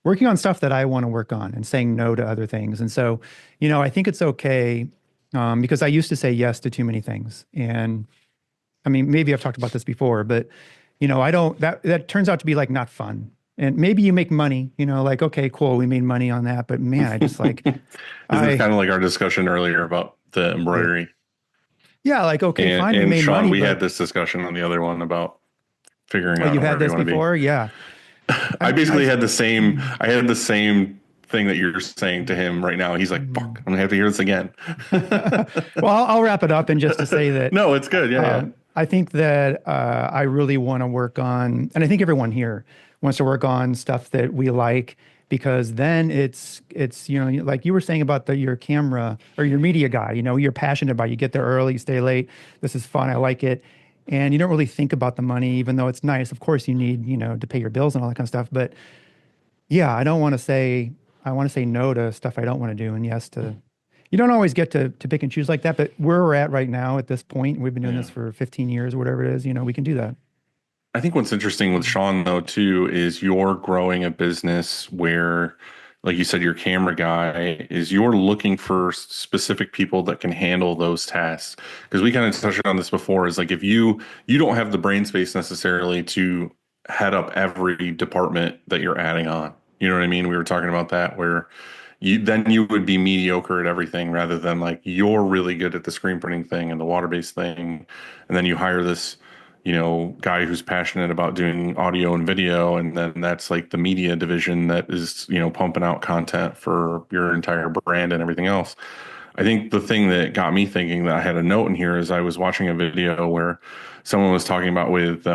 working on stuff that I want to work on and saying no to other things. And so, I think it's okay, because I used to say yes to too many things. And I mean, maybe I've talked about this before, but I don't, that turns out to be like not fun. And maybe you make money, like, okay, cool, we made money on that. But man, I just like, This is kind of like our discussion earlier about the embroidery. yeah, like, okay, And fine, we made Shawn, money, we but had this discussion on the other one about figuring oh, out you had wherever you this want to be. before? Yeah. I basically had the same. I had the same thing that you're saying to him right now. He's like, "Fuck, I'm gonna have to hear this again." Well, I'll wrap it up and just to say that No, it's good. Yeah. I think that I really want to work on, and I think everyone here wants to work on stuff that we like, because then it's like you were saying about your camera or your media guy. You're passionate about. You get there early, you stay late. This is fun. I like it, and you don't really think about the money, even though it's nice. Of course, you need to pay your bills and all that kind of stuff. But yeah, I don't want to say. I want to say no to stuff I don't want to do, and yes to. You don't always get to pick and choose like that, but where we're at right now at this point, we've been doing this for 15 years or whatever it is, we can do that. I think what's interesting with Shawn though too is you're growing a business where, like you said, your camera guy is you're looking for specific people that can handle those tasks. Because we kind of touched on this before, is like if you don't have the brain space necessarily to head up every department that you're adding on. You know what I mean? We were talking about that where you would be mediocre at everything rather than like you're really good at the screen printing thing and the water-based thing, and then you hire this guy who's passionate about doing audio and video, and then that's like the media division that is pumping out content for your entire brand and everything else. I think the thing that got me thinking that I had a note in here is I was watching a video where someone was talking about with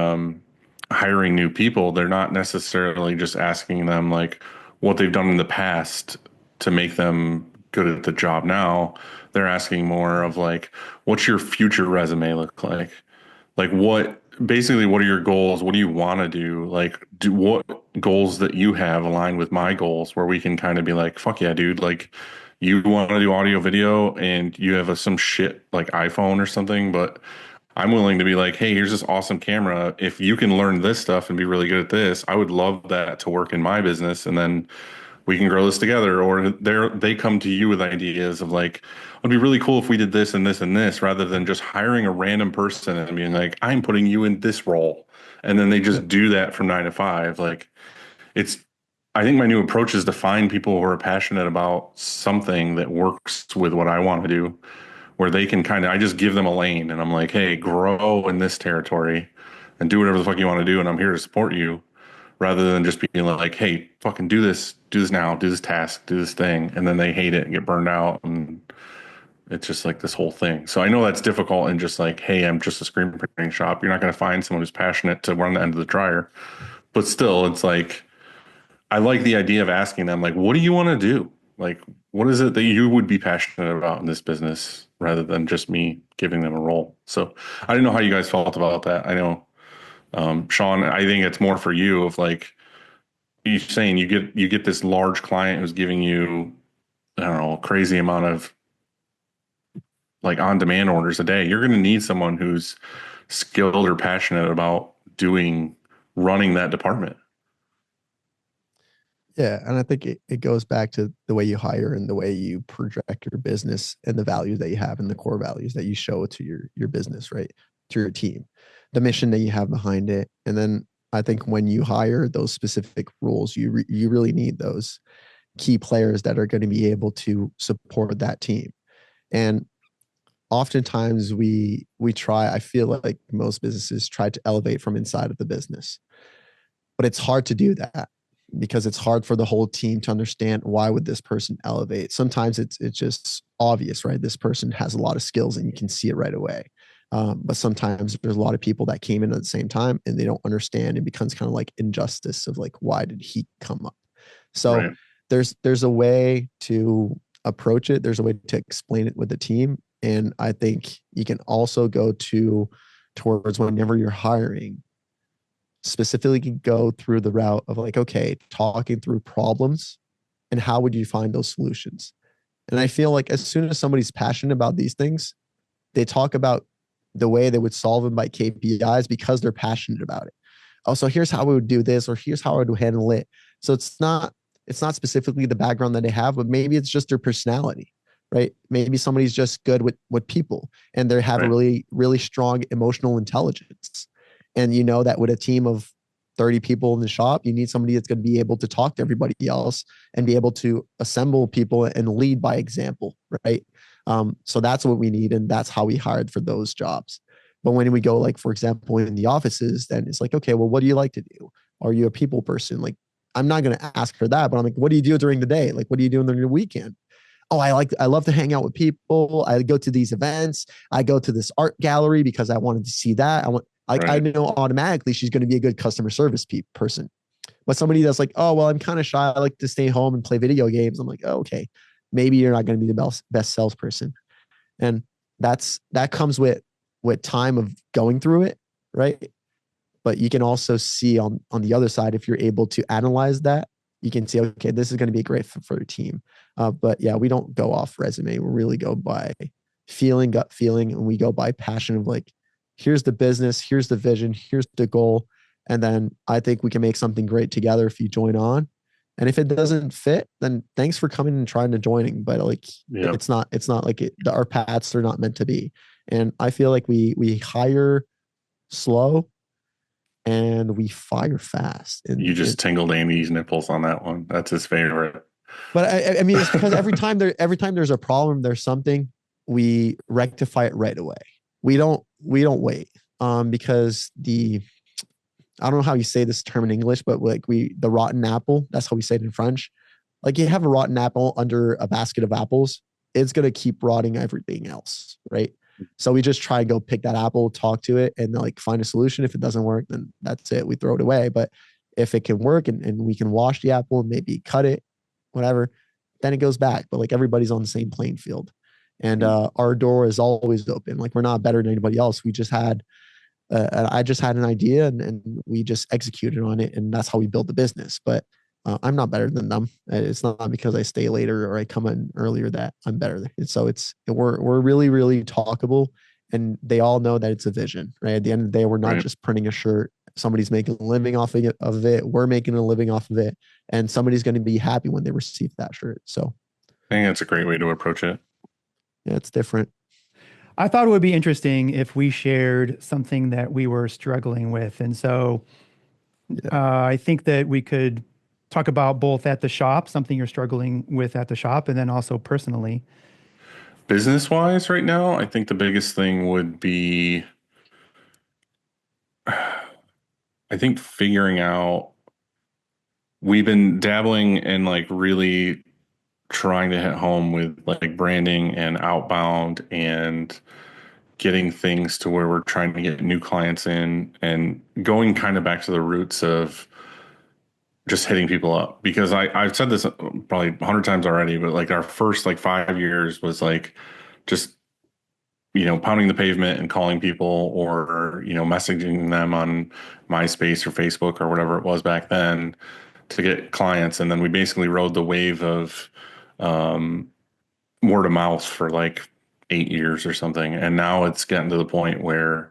hiring new people, they're not necessarily just asking them like what they've done in the past to make them good at the job now. They're asking more of like, what's your future resume look like? Like what are your goals? What do you want to do? Like what goals that you have align with my goals where we can kind of be like, fuck yeah, dude. Like you want to do audio video and you have some shit like iPhone or something, but I'm willing to be like, hey, here's this awesome camera. If you can learn this stuff and be really good at this, I would love that to work in my business. And then we can grow this together. Or they come to you with ideas of like, it'd be really cool if we did this and this and this, rather than just hiring a random person and being like, I'm putting you in this role. And then they just do that from 9 to 5. Like I think my new approach is to find people who are passionate about something that works with what I want to do, where they can I just give them a lane and I'm like, hey, grow in this territory and do whatever the fuck you want to do. And I'm here to support you, rather than just being like, hey, fucking do this now, do this task, do this thing. And then they hate it and get burned out. And it's just like this whole thing. So I know that's difficult and just like, hey, I'm just a screen printing shop. You're not going to find someone who's passionate to run the end of the dryer. But still, it's like, I like the idea of asking them, like, what do you want to do? Like, what is it that you would be passionate about in this business, rather than just me giving them a role? So I don't know how you guys felt about that. I know, Shawn, I think it's more for you of like, you're saying you get this large client who's giving you, I don't know, a crazy amount of like on-demand orders a day. You're going to need someone who's skilled or passionate about running that department. Yeah. And I think it goes back to the way you hire and the way you project your business and the values that you have and the core values that you show to your business, right? To your team, the mission that you have behind it. And then I think when you hire those specific roles, you really need those key players that are going to be able to support that team. And oftentimes I feel like most businesses try to elevate from inside of the business, but it's hard to do that because it's hard for the whole team to understand why would this person elevate. Sometimes it's just obvious, right? This person has a lot of skills and you can see it right away. But sometimes there's a lot of people that came in at the same time and they don't understand. It becomes kind of like injustice of like, why did he come up? So Right. there's a way to approach it. There's a way to explain it with the team. And I think you can also go towards whenever you're hiring, specifically go through the route of like, okay, talking through problems and how would you find those solutions? And I feel like as soon as somebody's passionate about these things, they talk about the way they would solve them by KPIs because they're passionate about it. Oh, so here's how we would do this, or here's how I would handle it. So it's not it's not specifically the background that they have, but maybe it's just their personality, right? Maybe somebody's just good with people and they have a Right. really strong emotional intelligence. And you know that with a team of 30 people in the shop, you need somebody that's going to be able to talk to everybody else and be able to assemble people and lead by example, right? So that's what we need, and that's how we hired for those jobs. But when we go, like, for example, in the offices, then it's like, okay, well, what do you like to do? Are you a people person? Like, I'm not going to ask for that, but I'm like, what do you do during the day? Like, what do you do during the weekend? Oh, I love to hang out with people. I go to these events. I go to this art gallery because I wanted to see that. I Right. know automatically she's going to be a good customer service person. But somebody that's like, oh, well, I'm kind of shy. I like to stay home and play video games. I'm like, oh, okay, maybe you're not going to be the best salesperson. And that comes with time of going through it, right? But you can also see on the other side, if you're able to analyze that, you can see, okay, this is going to be a great fit for a team. But yeah, we don't go off resume. We really go by feeling, gut feeling, and we go by passion of like, here's the business, here's the vision, here's the goal. And then I think we can make something great together if you join on. And if it doesn't fit, then thanks for coming and trying to joining. But like, Yeah. it's not like our paths are not meant to be. And I feel like we hire slow and we fire fast. You just tingled Andy's nipples on that one. That's his favorite. But I mean, it's because every time there's a problem, there's something, we rectify it right away. We don't wait. Because I don't know how you say this term in English, but like the rotten apple, that's how we say it in French. Like, you have a rotten apple under a basket of apples, it's gonna keep rotting everything else, right? So we just try and go pick that apple, talk to it, and like find a solution. If it doesn't work, then that's it. We throw it away. But if it can work and we can wash the apple and maybe cut it, whatever, then it goes back. But like, everybody's on the same playing field. And our door is always open. Like, we're not better than anybody else. I just had an idea and we just executed on it. And that's how we built the business. But I'm not better than them. It's not because I stay later or I come in earlier that I'm better. We're really, really talkable, and they all know that it's a vision, right? At the end of the day, we're not Right. just printing a shirt. Somebody's making a living off of it. We're making a living off of it, and somebody's going to be happy when they receive that shirt. So I think that's a great way to approach it. yeah, it's different. I thought it would be interesting if we shared something that we were struggling with. And so I think that we could talk about both at the shop, something you're struggling with at the shop, and then also personally. Business wise, right now, I think the biggest thing would be, I think, figuring out, we've been dabbling in like really trying to hit home with like branding and outbound and getting things to where we're trying to get new clients in and going kind of back to the roots of just hitting people up. Because I've said this probably 100 times already, but like our first like 5 years was like just, pounding the pavement and calling people, or, messaging them on MySpace or Facebook or whatever it was back then to get clients. And then we basically rode the wave of um, word of mouth for like 8 years or something. And now it's getting to the point where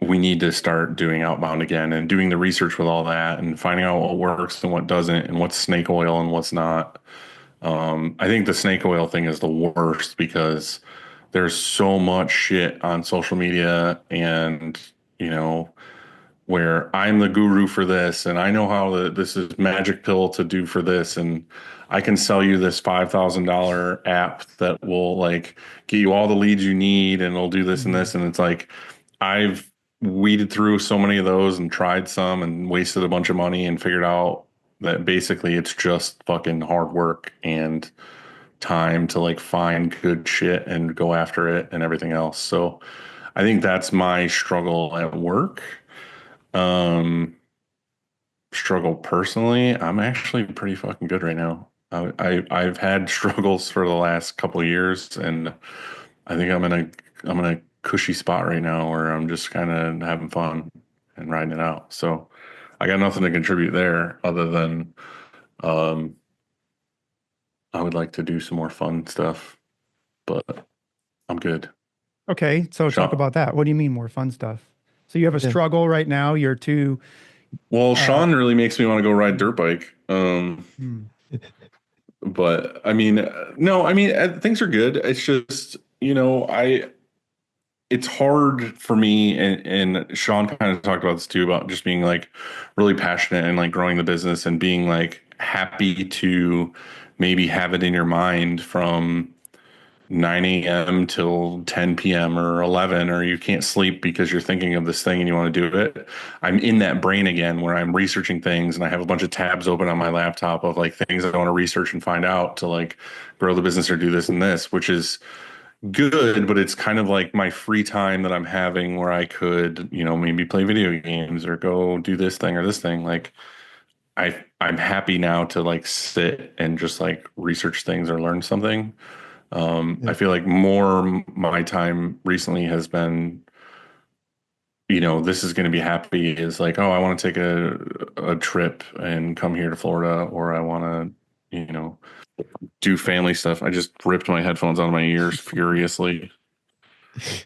we need to start doing outbound again and doing the research with all that and finding out what works and what doesn't and what's snake oil and what's not. I think the snake oil thing is the worst because there's so much shit on social media and, where I'm the guru for this and I know how this is magic pill to do for this. And I can sell you this $5,000 app that will like get you all the leads you need and it'll do this and this. And it's like, I've weeded through so many of those and tried some and wasted a bunch of money and figured out that basically it's just fucking hard work and time to like find good shit and go after it and everything else. So I think that's my struggle at work. Um, Struggle personally, I'm actually pretty fucking good right now. I've had struggles for the last couple of years, and I think I'm in a cushy spot right now where I'm just kind of having fun and riding it out. So I got nothing to contribute there other than um, I would like to do some more fun stuff, but I'm good. Okay, so talk Sean, about that. What do you mean more fun stuff? So you have a Yeah. struggle right now. You're too. well, Sean really makes me want to go ride dirt bike. Um, Hmm. but I mean, no, I mean, things are good. It's just, it's hard for me, and Sean kind of talked about this too, about just being like really passionate and like growing the business and being like happy to maybe have it in your mind from 9 a.m. till 10 p.m. or 11, or you can't sleep because you're thinking of this thing and you want to do it. I'm in that brain again where I'm researching things and I have a bunch of tabs open on my laptop of like things I want to research and find out to like grow the business or do this and this, which is good, but it's kind of like my free time that I'm having where I could, maybe play video games or go do this thing or this thing. Like I'm happy now to like sit and just like research things or learn something. I Yeah. feel like more my time recently has been, this is going to be happy is like, oh, I want to take a trip and come here to Florida, or I want to, do family stuff. I just ripped my headphones out of my ears furiously.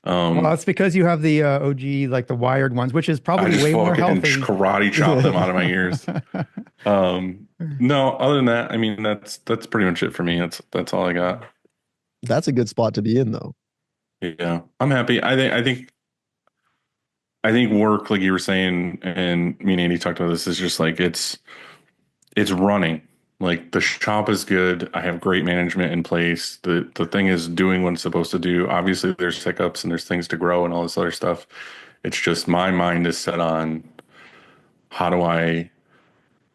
Well, Um, that's because you have the OG, like the wired ones, which is I probably just way more fucking healthy. karate chop them out of my ears. No, other than that, I mean, that's pretty much it for me. That's all I got. That's a good spot to be in, though. Yeah, I'm happy. I think work, like you were saying, and me and Andy talked about this, is just like it's running. Like the shop is good. I have great management in place. The thing is doing what it's supposed to do. Obviously, there's hiccups and there's things to grow and all this other stuff. It's just my mind is set on how do I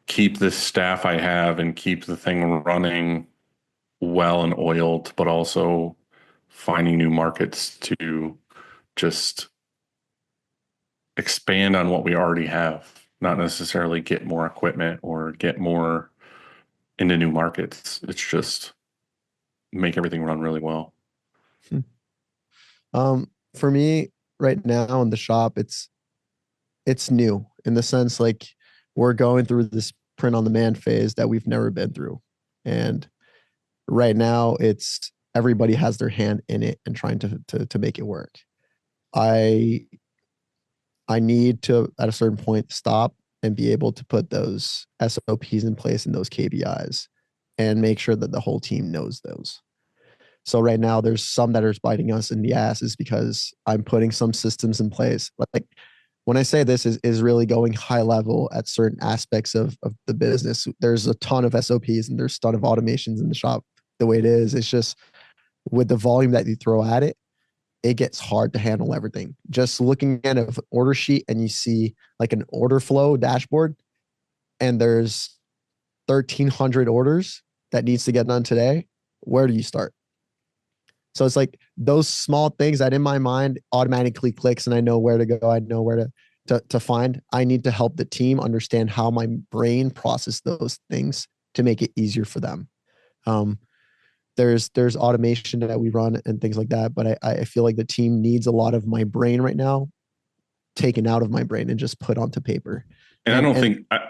keep this staff I have and keep the thing running well and oiled, but also finding new markets to just expand on what we already have, not necessarily get more equipment or get more into new markets. It's just make everything run really well. For me right now in the shop, it's new in the sense like we're going through this print on demand phase that we've never been through. And right now it's everybody has their hand in it and trying to make it work. I I need to at a certain point stop and be able to put those SOPs in place and those KPIs and make sure that the whole team knows those. So right now there's some that are biting us in the ass is because I'm putting some systems in place. Like when I say this is really going high level at certain aspects of the business. There's a ton of SOPs and there's a ton of automations in the shop the way it is. It's just with the volume that you throw at it, it gets hard to handle everything. Just looking at an order sheet and you see like an order flow dashboard and there's 1,300 orders that needs to get done today. Where do you start? So it's like those small things that in my mind automatically clicks and I know where to go. I know where to find. I need to help the team understand how my brain process those things to make it easier for them. Um, there's automation that we run and things like that, but I feel like the team needs a lot of my brain right now taken out of my brain and just put onto paper. And And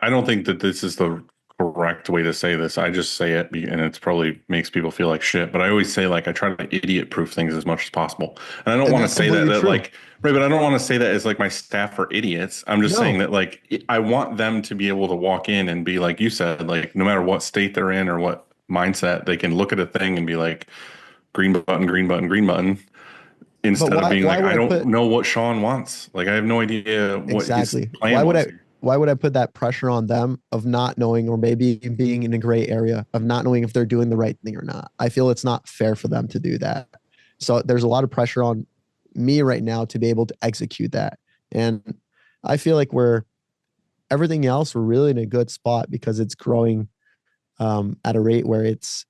I don't think that this is the correct way to say this. I just say it and it's probably makes people feel like shit. But I always say like I try to idiot proof things as much as possible. And I don't and want to that's say that completely true. like right, but I don't want to say that as like my staff are idiots. I'm just saying No, that like I want them to be able to walk in and be like you said, like no matter what state they're in or what mindset, they can look at a thing and be like green button, green button, green button. but Instead of being why like, would I I don't put know what Sean wants. Like I have no idea what his exactly plan was here. why would I put that pressure on them of not knowing or maybe being in a gray area of not knowing if they're doing the right thing or not? I feel it's not fair for them to do that. So there's a lot of pressure on me right now to be able to execute that. And I feel like everything else, we're really in a good spot because it's growing at a rate where it's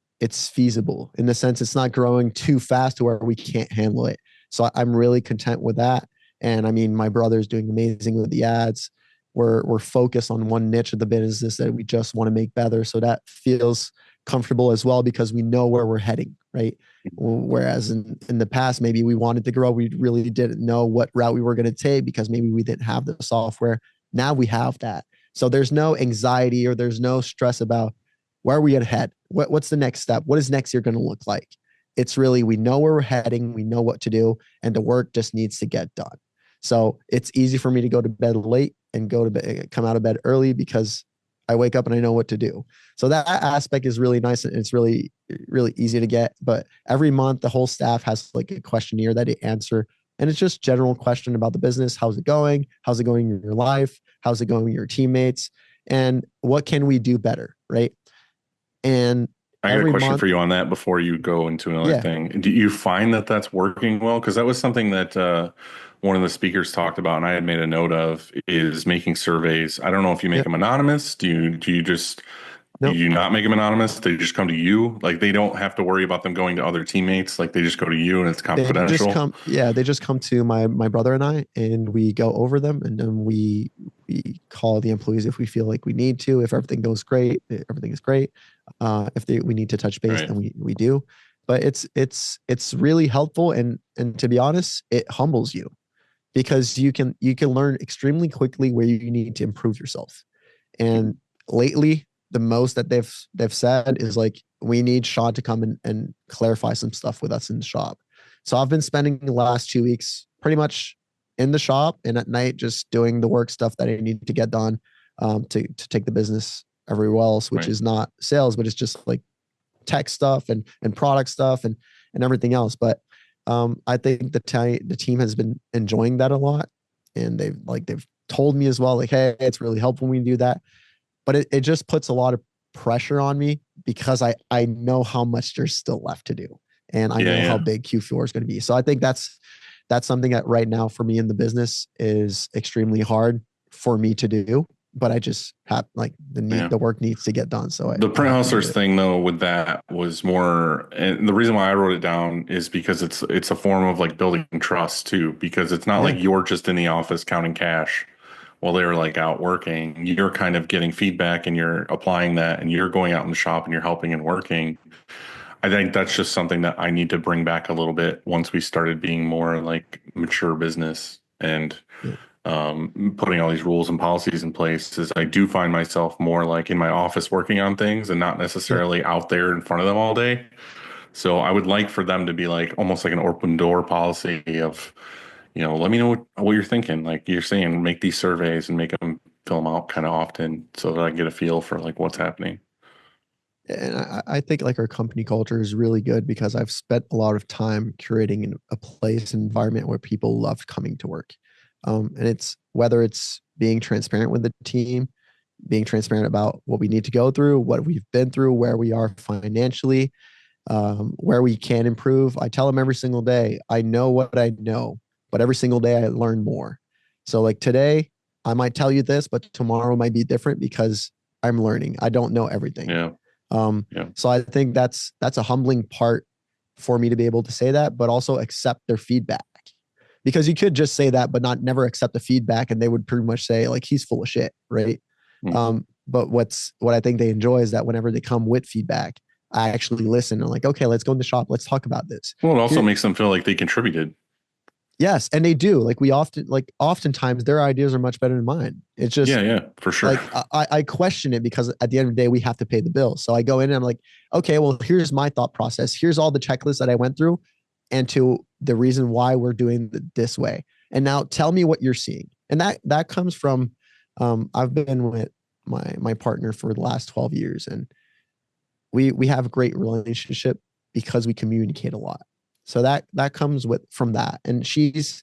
feasible in the sense it's not growing too fast to where we can't handle it. So I'm really content with that. And I mean, my brother's doing amazing with the ads. We're focused on one niche of the business that we just want to make better. So that feels comfortable as well because we know where we're heading, right? Whereas in the past, maybe we wanted to grow, we really didn't know what route we were going to take because maybe we didn't have the software. Now we have that. So there's no anxiety or there's no stress about where are we ahead? What's the next step? What is next year going to look like? It's really, we know where we're heading, we know what to do, and the work just needs to get done. So it's easy for me to go to bed late and come out of bed early because I wake up and I know what to do. So that aspect is really nice, and it's really, really easy to get. But every month, the whole staff has like a questionnaire that they answer. And it's just general question about the business. How's it going? How's it going in your life? How's it going with your teammates? And what can we do better? Right. And I got a every question month, for you on that before you go into another yeah, thing. Do you find that that's working well? Because that was something that one of the speakers talked about, and I had made a note of, is making surveys. I don't know if you make yep, them anonymous. Do you just do nope. you not make them anonymous? They just come to you. Like they don't have to worry about them going to other teammates. Like they just go to you, and it's confidential. They just come to my brother and I, and we go over them, and then we call the employees if we feel like we need to. If everything goes great, everything is great. If we need to touch base, Right. then we do. But it's really helpful, and to be honest, it humbles you, because you can learn extremely quickly where you need to improve yourself. And lately, the most that they've said is like, we need Shawn to come and clarify some stuff with us in the shop. So I've been spending the last 2 weeks pretty much in the shop and at night just doing the work stuff that I need to get done, to take the business everywhere else, which Right. is not sales, but it's just like tech stuff and product stuff and everything else. But I think the team has been enjoying that a lot, and they've told me as well, like, hey, it's really helpful when we do that. But it just puts a lot of pressure on me, because I know how much there's still left to do, and I Yeah, know how yeah. big Q4 is going to be. So I think that's something that right now for me in the business is extremely hard for me to do. But I just have like Yeah. the work needs to get done. So The I print have to do hustlers it. thing though with that was more, and the reason why I wrote it down is because it's a form of like building trust too, because it's not Yeah. like you're just in the office counting cash while they're like out working. You're kind of getting feedback and you're applying that, and you're going out in the shop and you're helping and working. I think that's just something that I need to bring back a little bit once we started being more like mature business and Yeah. putting all these rules and policies in place. Is I do find myself more like in my office working on things and not Yeah. necessarily out there in front of them all day. So I would like for them to be like almost like an open door policy of, let me know what you're thinking. Like you're saying, make these surveys and make them fill them out kind of often so that I can get a feel for like what's happening. And I think like our company culture is really good, because I've spent a lot of time curating a place, an environment where people love coming to work. And it's whether it's being transparent with the team, being transparent about what we need to go through, what we've been through, where we are financially, where we can improve. I tell them every single day, I know what I know, but every single day I learn more. So like today, I might tell you this, but tomorrow might be different, because I'm learning. I don't know everything. Yeah. Yeah. So I think that's a humbling part for me to be able to say that, but also accept their feedback, because you could just say that, but not never accept the feedback. And they would pretty much say like, he's full of shit. Right. Mhm. But what I think they enjoy is that whenever they come with feedback, I actually listen and like, okay, let's go in the shop. Let's talk about this. Well, it also Here, makes them feel like they contributed. yes. And they do. Like oftentimes their ideas are much better than mine. It's just, Yeah, yeah, for sure. like I question it, because at the end of the day, we have to pay the bill. So I go in and I'm like, okay, well, here's my thought process. Here's all the checklists that I went through, and to the reason why we're doing this way. And now tell me what you're seeing. And that comes from, I've been with my partner for the last 12 years, and we have a great relationship because we communicate a lot. So that comes from that. And she's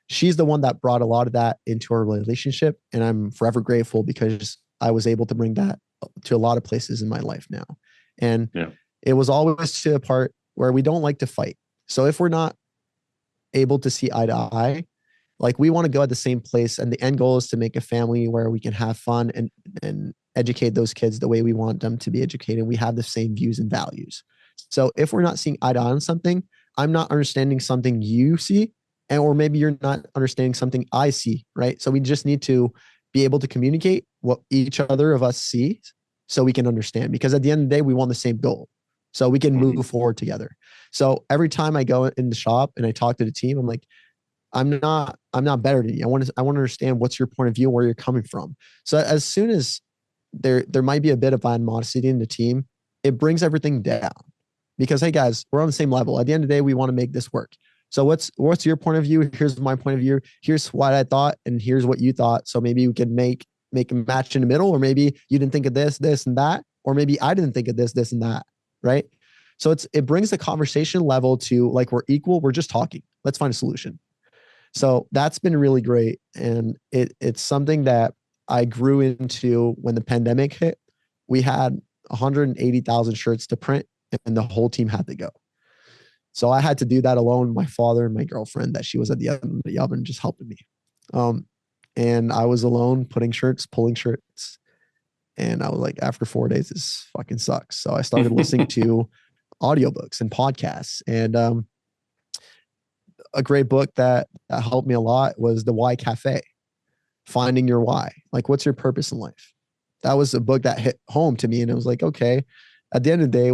the one that brought a lot of that into our relationship. And I'm forever grateful, because I was able to bring that to a lot of places in my life now. And Yeah. it was always to a part where we don't like to fight. So if we're not able to see eye to eye, like we want to go at the same place, and the end goal is to make a family where we can have fun and educate those kids the way we want them to be educated. We have the same views and values. So if we're not seeing eye to eye on something, I'm not understanding something you see, and or maybe you're not understanding something I see, right? So we just need to be able to communicate what each other of us sees, so we can understand, because at the end of the day, we want the same goal, so we can move forward together. So every time I go in the shop and I talk to the team, I'm like, I'm not better than you. I want to understand what's your point of view, where you're coming from. So as soon as there might be a bit of animosity in the team, it brings everything down, because hey guys, we're on the same level. At the end of the day, we want to make this work. So what's your point of view? Here's my point of view. Here's what I thought, and here's what you thought. So maybe we can make make a match in the middle, or maybe you didn't think of this and that, or maybe I didn't think of this and that, right? So it brings the conversation level to like, we're equal, we're just talking. Let's find a solution. So that's been really great. And it's something that I grew into when the pandemic hit. We had 180,000 shirts to print and the whole team had to go. So I had to do that alone. My father and my girlfriend, that she was at the end of the oven, just helping me. And I was alone putting shirts, pulling shirts. And I was like, after 4 days, this fucking sucks. So I started listening to audiobooks and podcasts. And a great book that helped me a lot was The Why Cafe, Finding Your Why. Like, what's your purpose in life? That was a book that hit home to me. And it was like, okay, at the end of the day,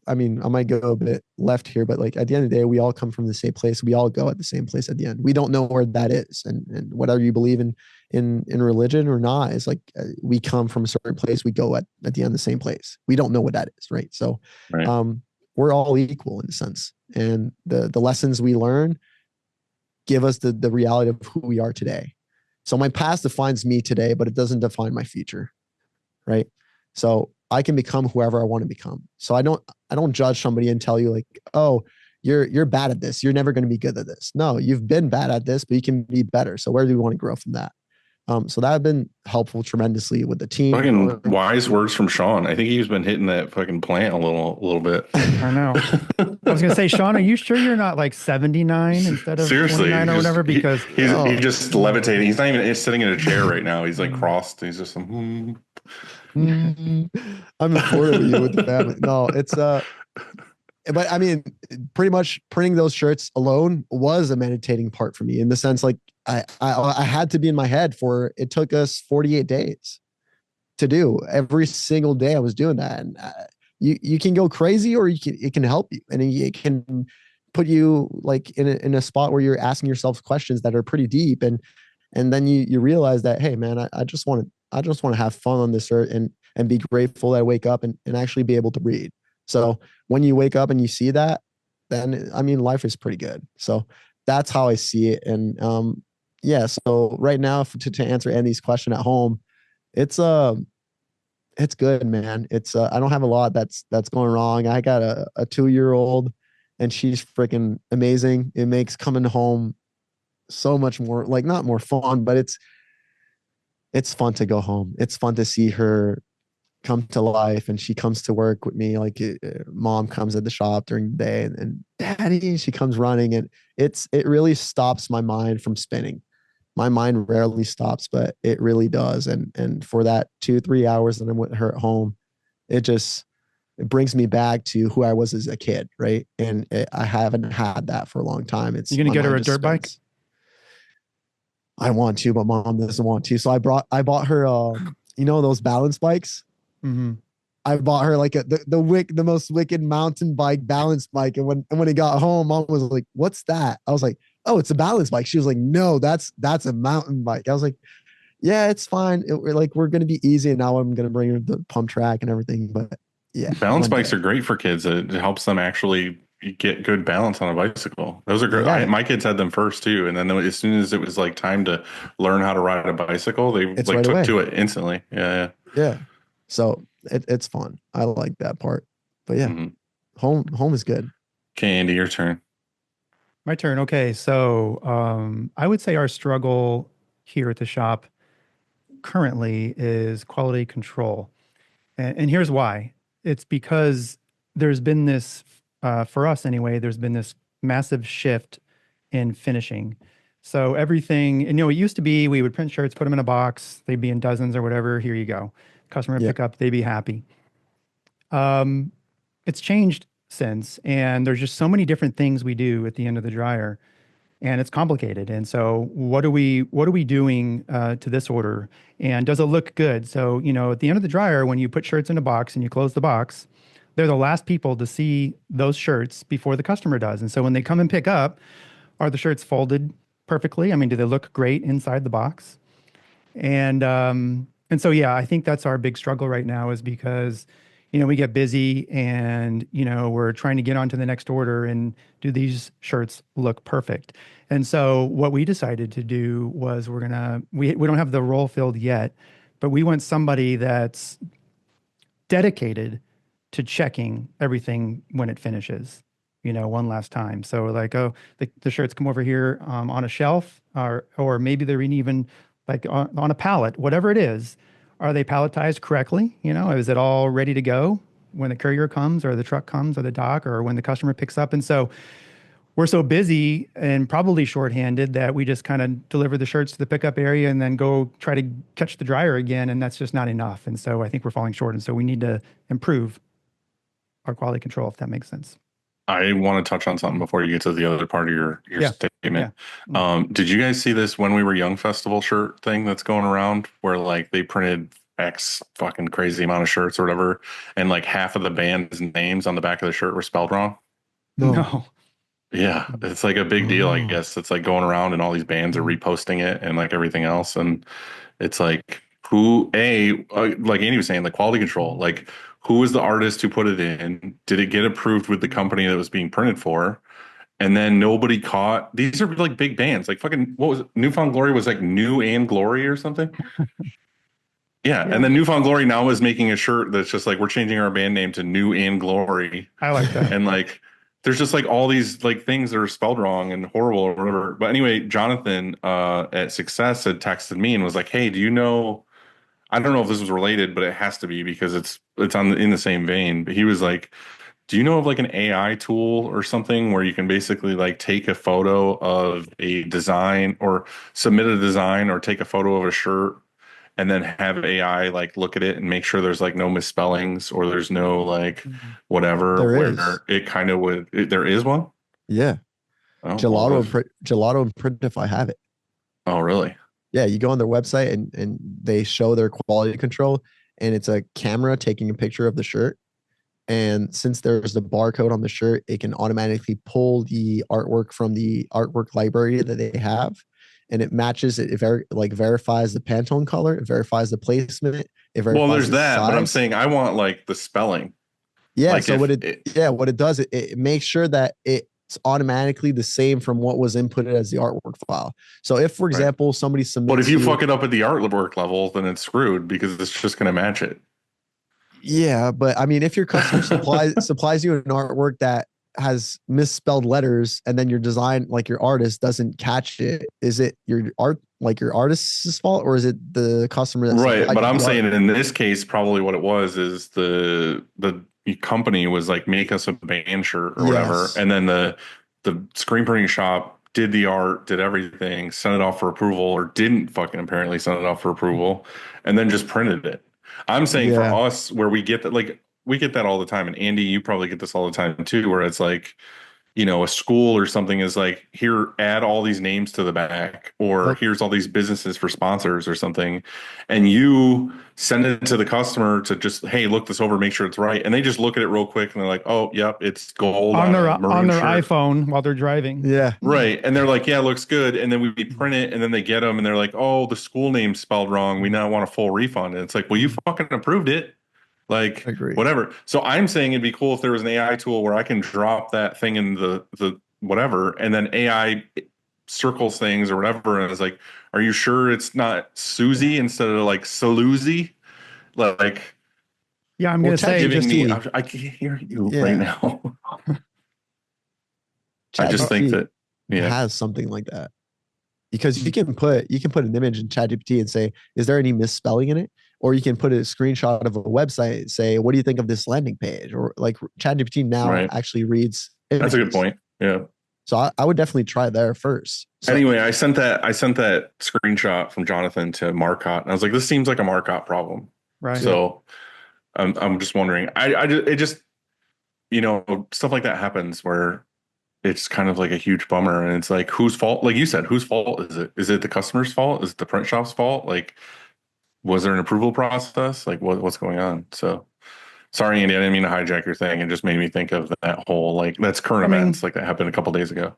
I might go a bit left here, but like at the end of the day, we all come from the same place. We all go at the same place at the end. We don't know where that is. And whatever you believe in religion or not, is like, we come from a certain place. We go at the end the same place. We don't know what that is. Right. So, Right. We're all equal in a sense. And the lessons we learn give us the reality of who we are today. So my past defines me today, but it doesn't define my future. Right. So I can become whoever I want to become. So I don't judge somebody and tell you like, oh, you're bad at this. You're never going to be good at this. No, you've been bad at this, but you can be better. So where do we want to grow from that? So that has been helpful tremendously with the team. Fucking wise words from Shawn. I think he's been hitting that fucking plant a little bit. I know. I was gonna say, Shawn, are you sure you're not like 79 instead of Seriously, 29 or whatever? Because he's just levitating. He's not even he's sitting in a chair right now. He's like crossed. He's just like, I'm in Florida with you with the family. No, it's but I mean, pretty much printing those shirts alone was a meditating part for me, in the sense like I had to be in my head for, it took us 48 days to do. Every single day I was doing that. And you can go crazy, or it can help you, and it can put you like in a spot where you're asking yourself questions that are pretty deep. And then you realize that, hey man, I just want to have fun on this earth, and be grateful that I wake up and actually be able to read. So when you wake up and you see that, then I mean, life is pretty good. So that's how I see it. And yeah, so right now, to answer Andy's question at home, it's good, man. It's I don't have a lot that's going wrong. I got a 2-year-old, and she's freaking amazing. It makes coming home so much more, like, not more fun, but it's fun to go home. It's fun to see her come to life, and she comes to work with me. Like, mom comes at the shop during the day, and daddy, she comes running, and it really stops my mind from spinning. My mind rarely stops, but it really does. And for that 2-3 hours that I'm with her at home, it brings me back to who I was as a kid. Right. And I haven't had that for a long time. You going to get her a dirt bike? I want to, but mom doesn't want to. So I bought her, those balance bikes. Mm-hmm. I bought her like the most wicked mountain bike, balance bike. And when it got home, mom was like, "What's that?" I was like, "Oh, it's a balance bike." She was like, "No, that's a mountain bike." I was like, "Yeah, it's fine. We're gonna be easy." And now I'm gonna bring her the pump track and everything. But yeah, balance bikes are great for kids. It helps them actually get good balance on a bicycle. Those are great. Yeah. My kids had them first too, and then as soon as it was like time to learn how to ride a bicycle, they It's like right took away. to it instantly. Yeah. So it's fun. I like that part. But yeah, Mm-hmm. home is good. Okay, Andy, your turn. My turn. Okay. So I would say our struggle here at the shop currently is quality control. And here's why. It's because there's been this, for us anyway, there's been this massive shift in finishing. So everything, and it used to be we would print shirts, put them in a box, they'd be in dozens or whatever. Here you go. Customer pick up, they'd be happy. It's changed since, and there's just so many different things we do at the end of the dryer, and it's complicated. And so what are we doing to this order? And does it look good? So, at the end of the dryer, when you put shirts in a box and you close the box, they're the last people to see those shirts before the customer does. And so when they come and pick up, are the shirts folded perfectly? I mean, do they look great inside the box? And so, yeah, I think that's our big struggle right now, is because, we get busy and, we're trying to get on to the next order, and do these shirts look perfect? And so what we decided to do was we don't have the roll filled yet, but we want somebody that's dedicated to checking everything when it finishes, one last time. So like, oh, the shirts come over here on a shelf, or maybe they're even like on a pallet, whatever it is. Are they palletized correctly? Is it all ready to go when the courier comes or the truck comes or the dock or when the customer picks up? And so we're so busy and probably shorthanded that we just kind of deliver the shirts to the pickup area and then go try to catch the dryer again. And that's just not enough. And so I think we're falling short. And so we need to improve our quality control, if that makes sense. I want to touch on something before you get to the other part of your Yeah. statement. Yeah. Did you guys see this When We Were Young festival shirt thing that's going around where like they printed X fucking crazy amount of shirts or whatever, and like half of the band's names on the back of the shirt were spelled wrong? No. No. Yeah, it's like a big deal, I Oh. guess. It's like going around and all these bands are reposting it and like everything else. And it's like, like Andy was saying, the quality control, like who was the artist who put it in? Did it get approved with the company that was being printed for? And then nobody caught, these are like big bands, like fucking, what was it? Newfound Glory was like New and Glory or something. Yeah. Yeah. And then Newfound Glory now is making a shirt that's just like, we're changing our band name to New and Glory. I like that. And like, there's just like all these like things that are spelled wrong and horrible or whatever. But anyway, Jonathan at Success had texted me and was like, "Hey, do you know? I don't know if this was related, but it has to be because it's in the same vein." But he was like, "Do you know of like an AI tool or something where you can basically like take a photo of a design or submit a design or take a photo of a shirt and then have AI like look at it and make sure there's like no misspellings or there's no like whatever There is. where it kind of would there is one? Yeah. Oh, Gelato and Printify have it. oh really? Yeah, you go on their website and they show their quality control, and it's a camera taking a picture of the shirt. And since there's the barcode on the shirt, it can automatically pull the artwork from the artwork library that they have, and it matches it. Like verifies the Pantone color, it verifies the placement, it verifies Well, there's the that, but I'm size. saying I want like the spelling. Yeah. Like So if what it does, it makes sure that it's automatically the same from what was inputted as the artwork file. So if, for Right. example, somebody but submits if you fuck it up at the artwork level, then it's screwed because it's just going to match it. yeah, but I mean, if your customer supplies you an artwork that has misspelled letters, and then your design, like your artist, doesn't catch it, is it your artist's fault, or is it the customer that Right, supplied but you I'm the art? saying in this case, probably what it was is the company was like, make us a band shirt or whatever, Yes. and then the screen printing shop did the art, did everything, sent it off for approval, or didn't fucking apparently send it off for approval, and then just printed it. I'm saying for Yeah. us, where we get that, like we get that all the time, and Andy, you probably get this all the time too, where it's like, a school or something is like, here, add all these names to the back, or Yep. here's all these businesses for sponsors or something. And you send it to the customer to just, hey, look this over, make sure it's right. And they just look at it real quick and they're like, oh, yep, it's gold On on their a maroon shirt. iPhone while they're driving. Yeah. Right. And they're like, yeah, it looks good. And then we print it and then they get them and they're like, oh, the school name's spelled wrong. We now want a full refund. And it's like, well, you fucking approved it. Like, Agree. whatever. So I'm saying it'd be cool if there was an AI tool where I can drop that thing in the whatever, and then AI circles things or whatever. And it's like, are you sure it's not Susie instead of like Salusi? Like, Yeah, I'm Well, going to say giving just me, I can't hear you Yeah. right now. I just think ChatGPT that, yeah. has something like that, because you can put an image in ChatGPT and say, is there any misspelling in it? Or you can put a screenshot of a website and say, what do you think of this landing page? Or like ChatGPT now Right. actually reads images. That's a good point. Yeah. So I would definitely try there first. So, Anyway, I sent that screenshot from Jonathan to Marcotte, and I was like, this seems like a Marcotte problem. right. So I'm just wondering. It just stuff like that happens where it's kind of like a huge bummer, and it's like, whose fault? Like you said, whose fault is it? Is it the customer's fault? Is it the print shop's fault? Like, was there an approval process? Like, what's going on? So sorry, Andy, I didn't mean to hijack your thing. It just made me think of that whole that's current I mean- events like that happened a couple days ago.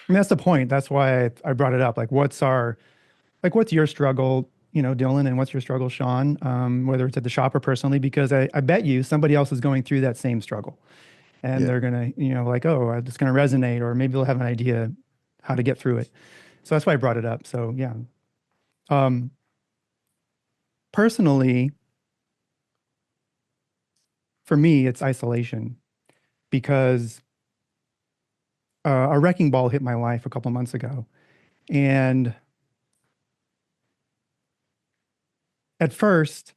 I mean, that's the point. That's why I brought it up. Like, what's your struggle, Dylan, and what's your struggle, Shawn, whether it's at the shop or personally, because I bet you somebody else is going through that same struggle and Yeah. they're going to, like, oh, it's going to resonate, or maybe they'll have an idea how to get through it. So that's why I brought it up. So yeah. personally, for me, it's isolation because a wrecking ball hit my life a couple months ago. And at first,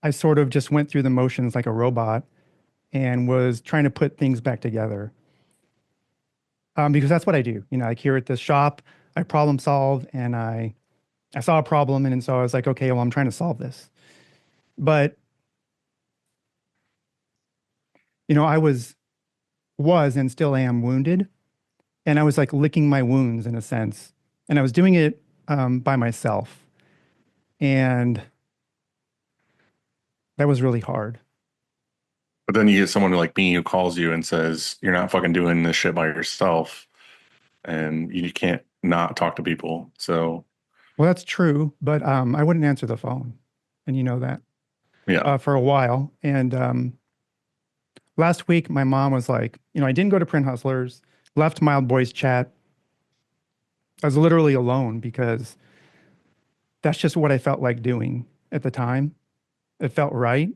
I sort of just went through the motions like a robot and was trying to put things back together. Because that's what I do. Like here at this shop, I problem solve and I saw a problem and so I was like, okay, well, I'm trying to solve this. But, I was and still am wounded. And I was like licking my wounds in a sense. And I was doing it by myself. And that was really hard. But then you get someone like me who calls you and says, you're not fucking doing this shit by yourself. And you can't not talk to people. So, Well, that's true, but I wouldn't answer the phone. And you know that yeah. for a while. And last week, my mom was like, I didn't go to Print Hustlers, left Mild Boys Chat. I was literally alone because that's just what I felt like doing at the time. It felt right.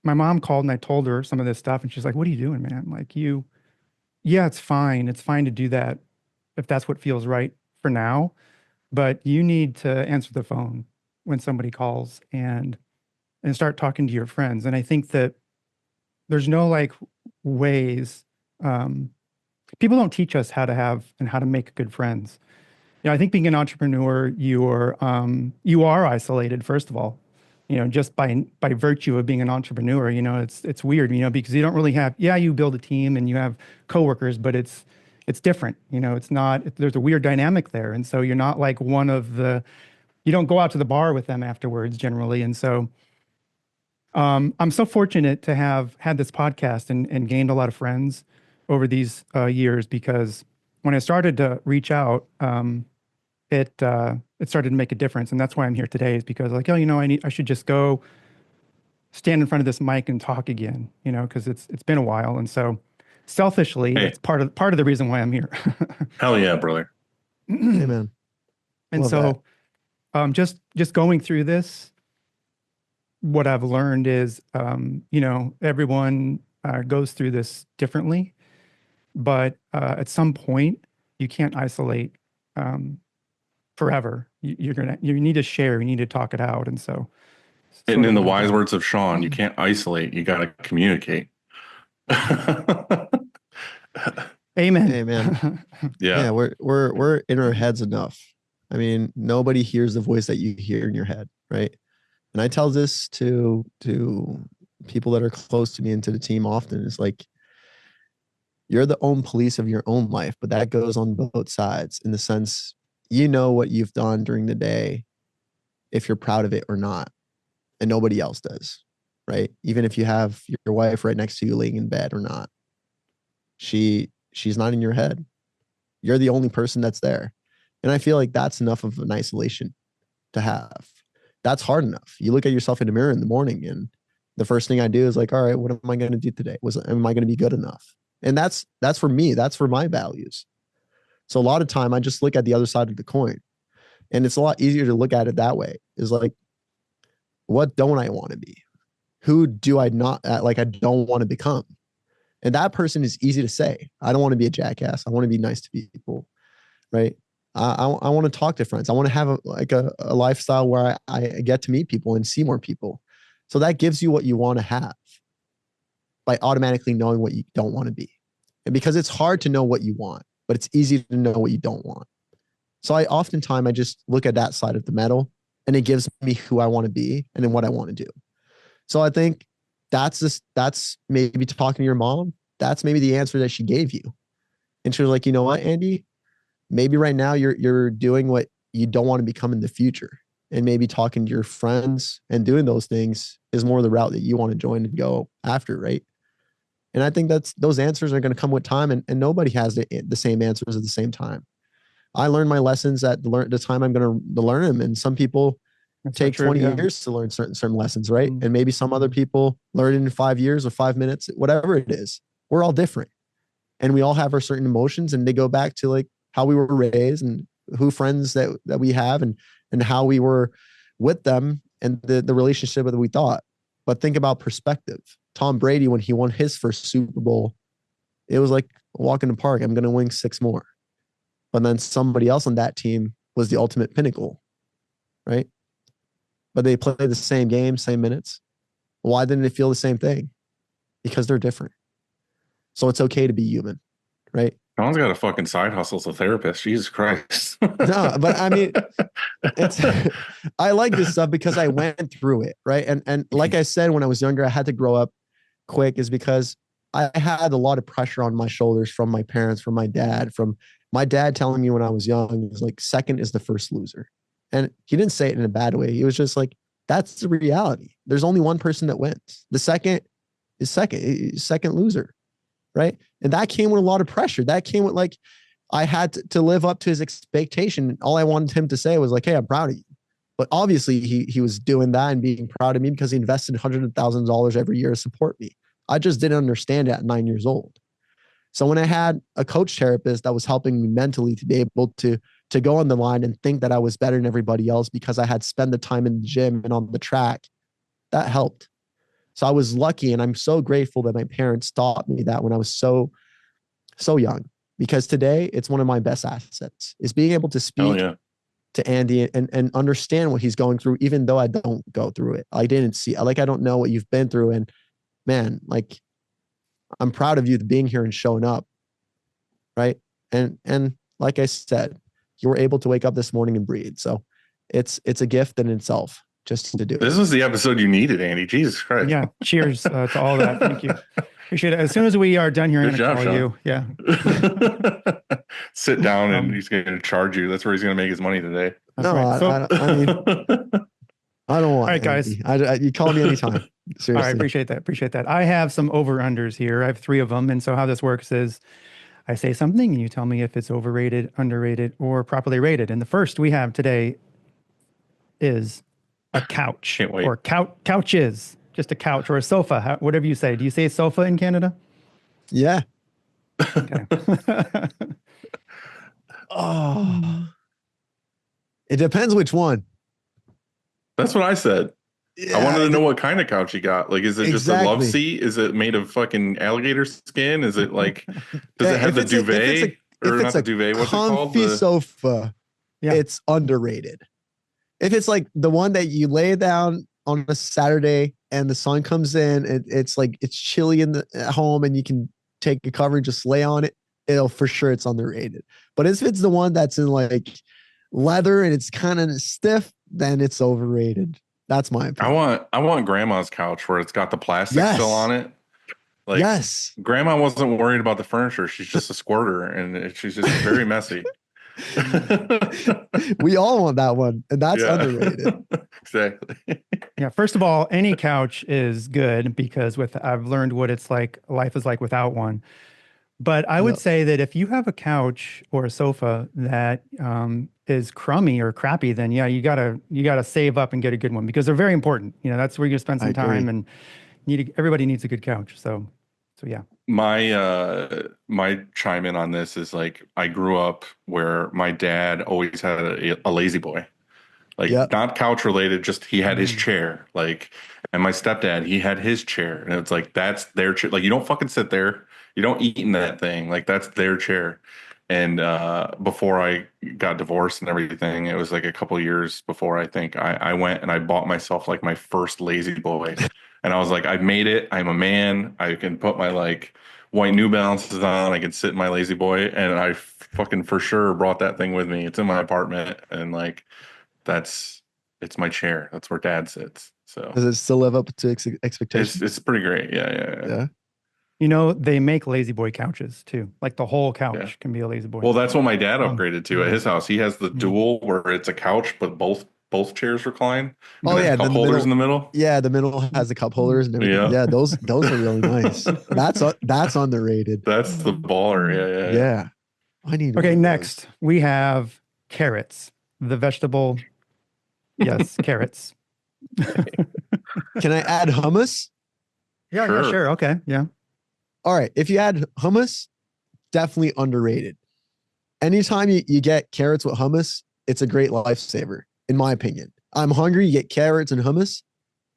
My mom called and I told her some of this stuff and she's like, what are you doing, man? Like yeah, it's fine. It's fine to do that if that's what feels right for now, but you need to answer the phone when somebody calls and start talking to your friends. And I think that there's no like ways, people don't teach us how to have and how to make good friends. I think being an entrepreneur, you are isolated, first of all, just by virtue of being an entrepreneur. It's weird, because you don't really have, yeah, you build a team and you have coworkers, but it's different. It's not, there's a weird dynamic there. And so you're not like you don't go out to the bar with them afterwards generally. And so I'm so fortunate to have had this podcast and gained a lot of friends over these years, because when I started to reach out, it started to make a difference. And that's why I'm here today, is because like, I should just go stand in front of this mic and talk again, because it's been a while. And so selfishly, Hey. it's part of the reason why I'm here. Hell yeah, brother. Amen. And Love so just going through this, what I've learned is, everyone goes through this differently, but at some point you can't isolate forever. You need to share, you need to talk it out. And so, And in the wise words of Shawn, you can't isolate, you got to communicate. Amen. Amen. Yeah. Yeah, we're in our heads enough. I mean, nobody hears the voice that you hear in your head, right? And I tell this to people that are close to me and to the team often. It's like, you're the own police of your own life, but that goes on both sides, in the sense, what you've done during the day, if you're proud of it or not, and nobody else does, right? Even if you have your wife right next to you laying in bed or not, she's not in your head. You're the only person that's there. And I feel like that's enough of an isolation to have. That's hard enough. You look at yourself in the mirror in the morning, and the first thing I do is like, all right, what am I going to do today? Am I going to be good enough? And that's for me. That's for my values. So a lot of time I just look at the other side of the coin, and it's a lot easier to look at it that way. Is like, what don't I want to be? Who do I not like? I don't want to become. And that person is easy to say. I don't want to be a jackass. I want to be nice to people, right? I want to talk to friends. I want to have a lifestyle where I get to meet people and see more people. So that gives you what you want to have by automatically knowing what you don't want to be. And because it's hard to know what you want, but it's easy to know what you don't want. So I just look at that side of the medal, and it gives me who I want to be and then what I want to do. So I think that's maybe talking to your mom. That's maybe the answer that she gave you. And she was like, you know what, Andy, maybe right now you're doing what you don't want to become in the future. And maybe talking to your friends and doing those things is more the route that you want to join and go after, right? And I think those answers are going to come with time, and nobody has the same answers at the same time. I learned my lessons at the time I'm going to learn them. And some people take 20 years to learn certain lessons, right? Mm-hmm. And maybe some other people learn it in 5 years or 5 minutes, whatever it is. We're all different. And we all have our certain emotions, and they go back to like how we were raised and who friends that we have and how we were with them and the relationship that we thought. But think about perspective. Tom Brady, when he won his first Super Bowl, it was like a walk in the park. I'm going to win 6 more. But then somebody else on that team was the ultimate pinnacle, right? But they played the same game, same minutes. Why didn't it feel the same thing? Because they're different. So it's okay to be human, right? Sean's got a fucking side hustle as a therapist. Jesus Christ. No, but I mean, it's I like this stuff because I went through it, right? And like I said, when I was younger, I had to grow up quick, is because I had a lot of pressure on my shoulders from my parents, from my dad telling me when I was young, he was like, second is the first loser. And he didn't say it in a bad way. He was just like, that's the reality. There's only one person that wins. The second is second loser, right? And that came with a lot of pressure. That came with like, I had to live up to his expectation. All I wanted him to say was like, hey, I'm proud of you. But obviously he was doing that and being proud of me because he invested hundreds of thousands of dollars every year to support me. I just didn't understand it at 9 years old. So when I had a coach therapist that was helping me mentally to be able to go on the line and think that I was better than everybody else because I had spent the time in the gym and on the track, that helped. So I was lucky, and I'm so grateful that my parents taught me that when I was so young, because today it's one of my best assets is being able to speak to Andy and understand what he's going through, even though I don't go through it. I didn't see, like, I don't know what you've been through. And man, like, I'm proud of you being here and showing up. Right. And like I said, you were able to wake up this morning and breathe. So it's a gift in itself just to do This it. was the episode you needed, Andy. Jesus Christ. Yeah. Cheers to all that. Thank you. Appreciate it. As soon as we are done here, I'm Good going to job, call Shawn. you. Yeah. Sit down and he's going to charge you. That's where he's going to make his money today. That's No, right. So, I mean, I don't want. All right, guys. You call me anytime. Seriously. all right. Appreciate that. I have some over-unders here. I have 3 of them. And so how this works is I say something and you tell me if it's overrated, underrated, or properly rated. And the first we have today is a couch. Can't wait. Or couches. Just a couch or a sofa, whatever you say. Do you say sofa in Canada? Yeah. Okay. Oh, it depends which one. That's what I said. Yeah, I wanted to know what kind of couch you got. Like, is it just a love seat? Is it made of fucking alligator skin? Is it like, does it have the duvet? Or not the duvet, what's it called? Comfy sofa, it's underrated. If it's like the one that you lay down on a Saturday and the sun comes in, it's like it's chilly at home and you can take a cover and just lay on it, for sure it's underrated. But if it's the one that's in like leather and it's kind of stiff, then it's overrated. That's my opinion. I want grandma's couch where it's got the plastic still on it. Like, yes. Grandma wasn't worried about the furniture. She's just a squirter and she's just very messy. We all want that one, and that's underrated. Exactly. Yeah. First of all, any couch is good because I've learned what it's like. Life is like without one. But I would say that if you have a couch or a sofa that is crummy or crappy, then you gotta save up and get a good one because they're very important. That's where you're gonna spend some time, and everybody needs a good couch. So yeah. My chime in on this is like I grew up where my dad always had a lazy boy. Like not couch related, just he had his chair. Like, and my stepdad, he had his chair, and it's like that's their chair. Like, you don't fucking sit there. You don't eat in that thing. Like, that's their chair. And before I got divorced and everything, it was like a couple years before I think I went and I bought myself like my first lazy boy. And I was like, I've made it. I'm a man. I can put my like white New Balances on. I can sit in my lazy boy. And I fucking for sure brought that thing with me. It's in my apartment. And like, it's my chair. That's where dad sits. So does it still live up to expectations? It's pretty great. Yeah. They make lazy boy couches too. Like the whole couch can be a lazy boy. Well, that's what my dad upgraded to at his house. He has the dual where it's a couch, but both chairs recline. Oh yeah, cup holders in the middle. Yeah, the middle has the cup holders and everything. Yeah, those are really nice. That's underrated. That's the baller. Yeah. I need. Okay, next we have carrots, the vegetable. Yes, carrots. Can I add hummus? Yeah, sure. Okay, yeah. All right. If you add hummus, definitely underrated. Anytime you get carrots with hummus, it's a great lifesaver, in my opinion. I'm hungry. You get carrots and hummus,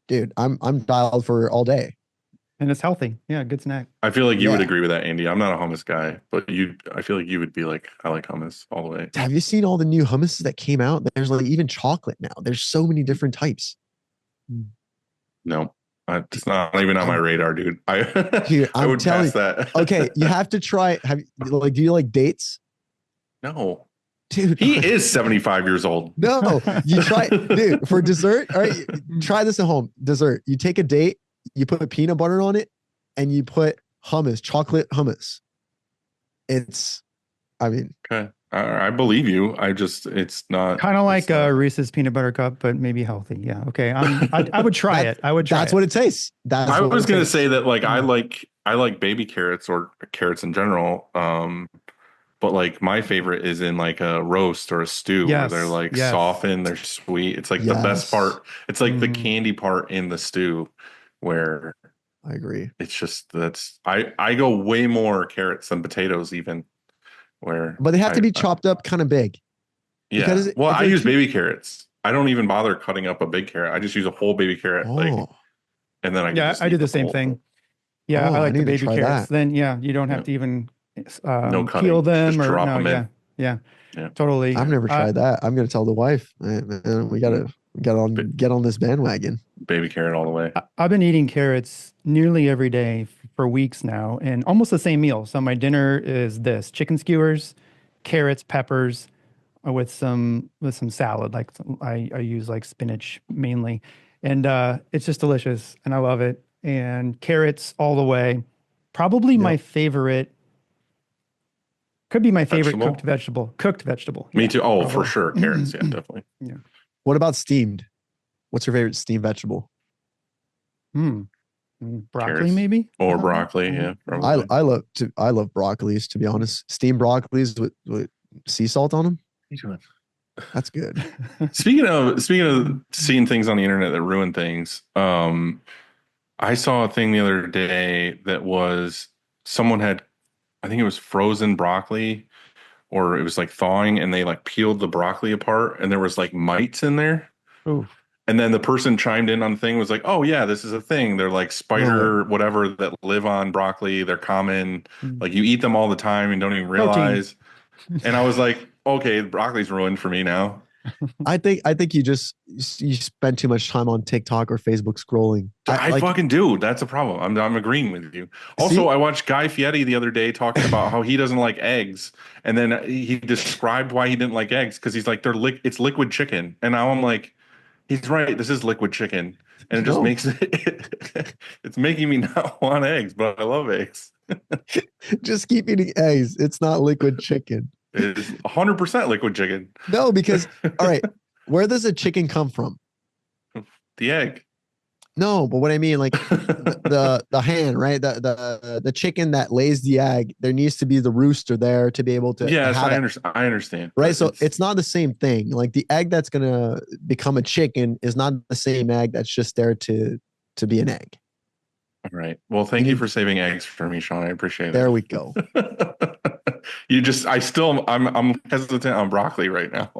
dude. I'm dialed for all day. And it's healthy. Yeah, good snack. I feel like you would Yeah. agree with that, Andy. I'm not a hummus guy, but I feel like you would be like, I like hummus all the way. Have you seen all the new hummuses that came out? There's like even chocolate now. There's so many different types. No, it's not even on my radar, dude. Dude, I I'm would telling pass that. Okay, you have to try. Do you like dates? No, Dude, he is 75 years old. no, you try, dude, for dessert. All right, try this at home. Dessert. You take a date, you put peanut butter on it, and you put hummus, chocolate hummus. I mean, Okay, I believe you. It's not Kind of like it's not- Reese's peanut butter cup, but maybe healthy. Yeah. Okay. I would try it. I would try that's it. what it tastes. That's I what was it gonna tastes. say that like I like baby carrots or carrots in general. But like my favorite is in like a roast or a stew where they're Yes. like Yes. softened, they're sweet. It's like the best Yes. part. It's like the Mm. candy part in the stew where I agree. it's just I go way more carrots than potatoes even where But they have to be chopped up kind of big. yeah. because Well, if I they're use too- baby carrots. I don't even bother cutting up a big carrot. I just use a whole baby carrot like Oh, and then I can Yeah, just I eat do the the same whole thing. Yeah, Oh, I I like the need to baby try carrots. that. Then yeah, you don't have Yeah. to even No cutting. peel them Just or drop no. them in. Yeah. Yeah. Totally. I've never tried that. I'm gonna tell the wife. Man, we gotta get on this bandwagon. Baby carrot all the way. I've been eating carrots nearly every day for weeks now, and almost the same meal. So my dinner is this: chicken skewers, carrots, peppers, with some salad. Like I use like spinach mainly, and it's just delicious, and I love it. And carrots all the way. Probably my Yep. favorite. Could be my favorite Vegetable? cooked vegetable. Cooked vegetable. Me Yeah, too. Oh, for probably. sure. Carrots, yeah, definitely. What about steamed? What's your favorite steamed vegetable? Broccoli, Carrots maybe? or broccoli, yeah, probably. I love broccolis, to be honest. Steamed broccolis with sea salt on them. That's good. Speaking of seeing things on the internet that ruin things, I saw a thing the other day that was someone had, I think it was frozen broccoli or it was like thawing and they like peeled the broccoli apart and there was like mites in there. Ooh. And then the person chimed in on the thing was like, "Oh yeah, this is a thing. They're like spider whatever that live on broccoli. They're common. Like you eat them all the time and don't even realize." And I was like, "Okay, broccoli's ruined for me now." I think you spend too much time on TikTok or Facebook scrolling. I fucking do. That's a problem. I'm agreeing with you. Also, See? I watched Guy Fieri the other day talking about how he doesn't like eggs, and then he described why he didn't like eggs because he's like it's liquid chicken, and now I'm like, he's right. This is liquid chicken, and it just No. makes it's making me not want eggs, but I love eggs. Just keep eating eggs. It's not liquid chicken. It's 100% liquid chicken. No, because all right, where does a chicken come from? The egg. No, but what I mean, like the hen, right? The chicken that lays the egg, there needs to be the rooster there to be able to Yes, have I it. understand. I understand. Right. But So it's not the same thing. Like the egg that's gonna become a chicken is not the same egg that's just there to be an egg. all right. Well, thank you for saving eggs for me, Sean. I appreciate it. There we go. I'm hesitant on broccoli right now.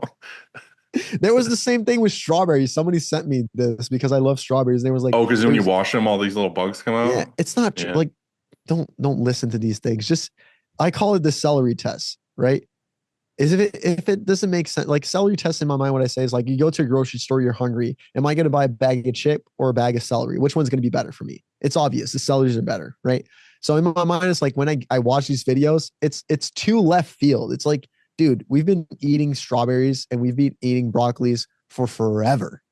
There was the same thing with strawberries. Somebody sent me this because I love strawberries. They was like, Oh, because when you wash them, all these little bugs come out. yeah, it's not Yeah. like don't listen to these things. Just I call it the celery test, right? Is if it doesn't make sense, like celery test in my mind, what I say is like you go to a grocery store, you're hungry. Am I going to buy a bag of chip or a bag of celery? Which one's going to be better for me? It's obvious. The celeries are better, right? So in my mind, it's like when I watch these videos, it's too left field. It's like, dude, we've been eating strawberries and we've been eating broccolis for forever.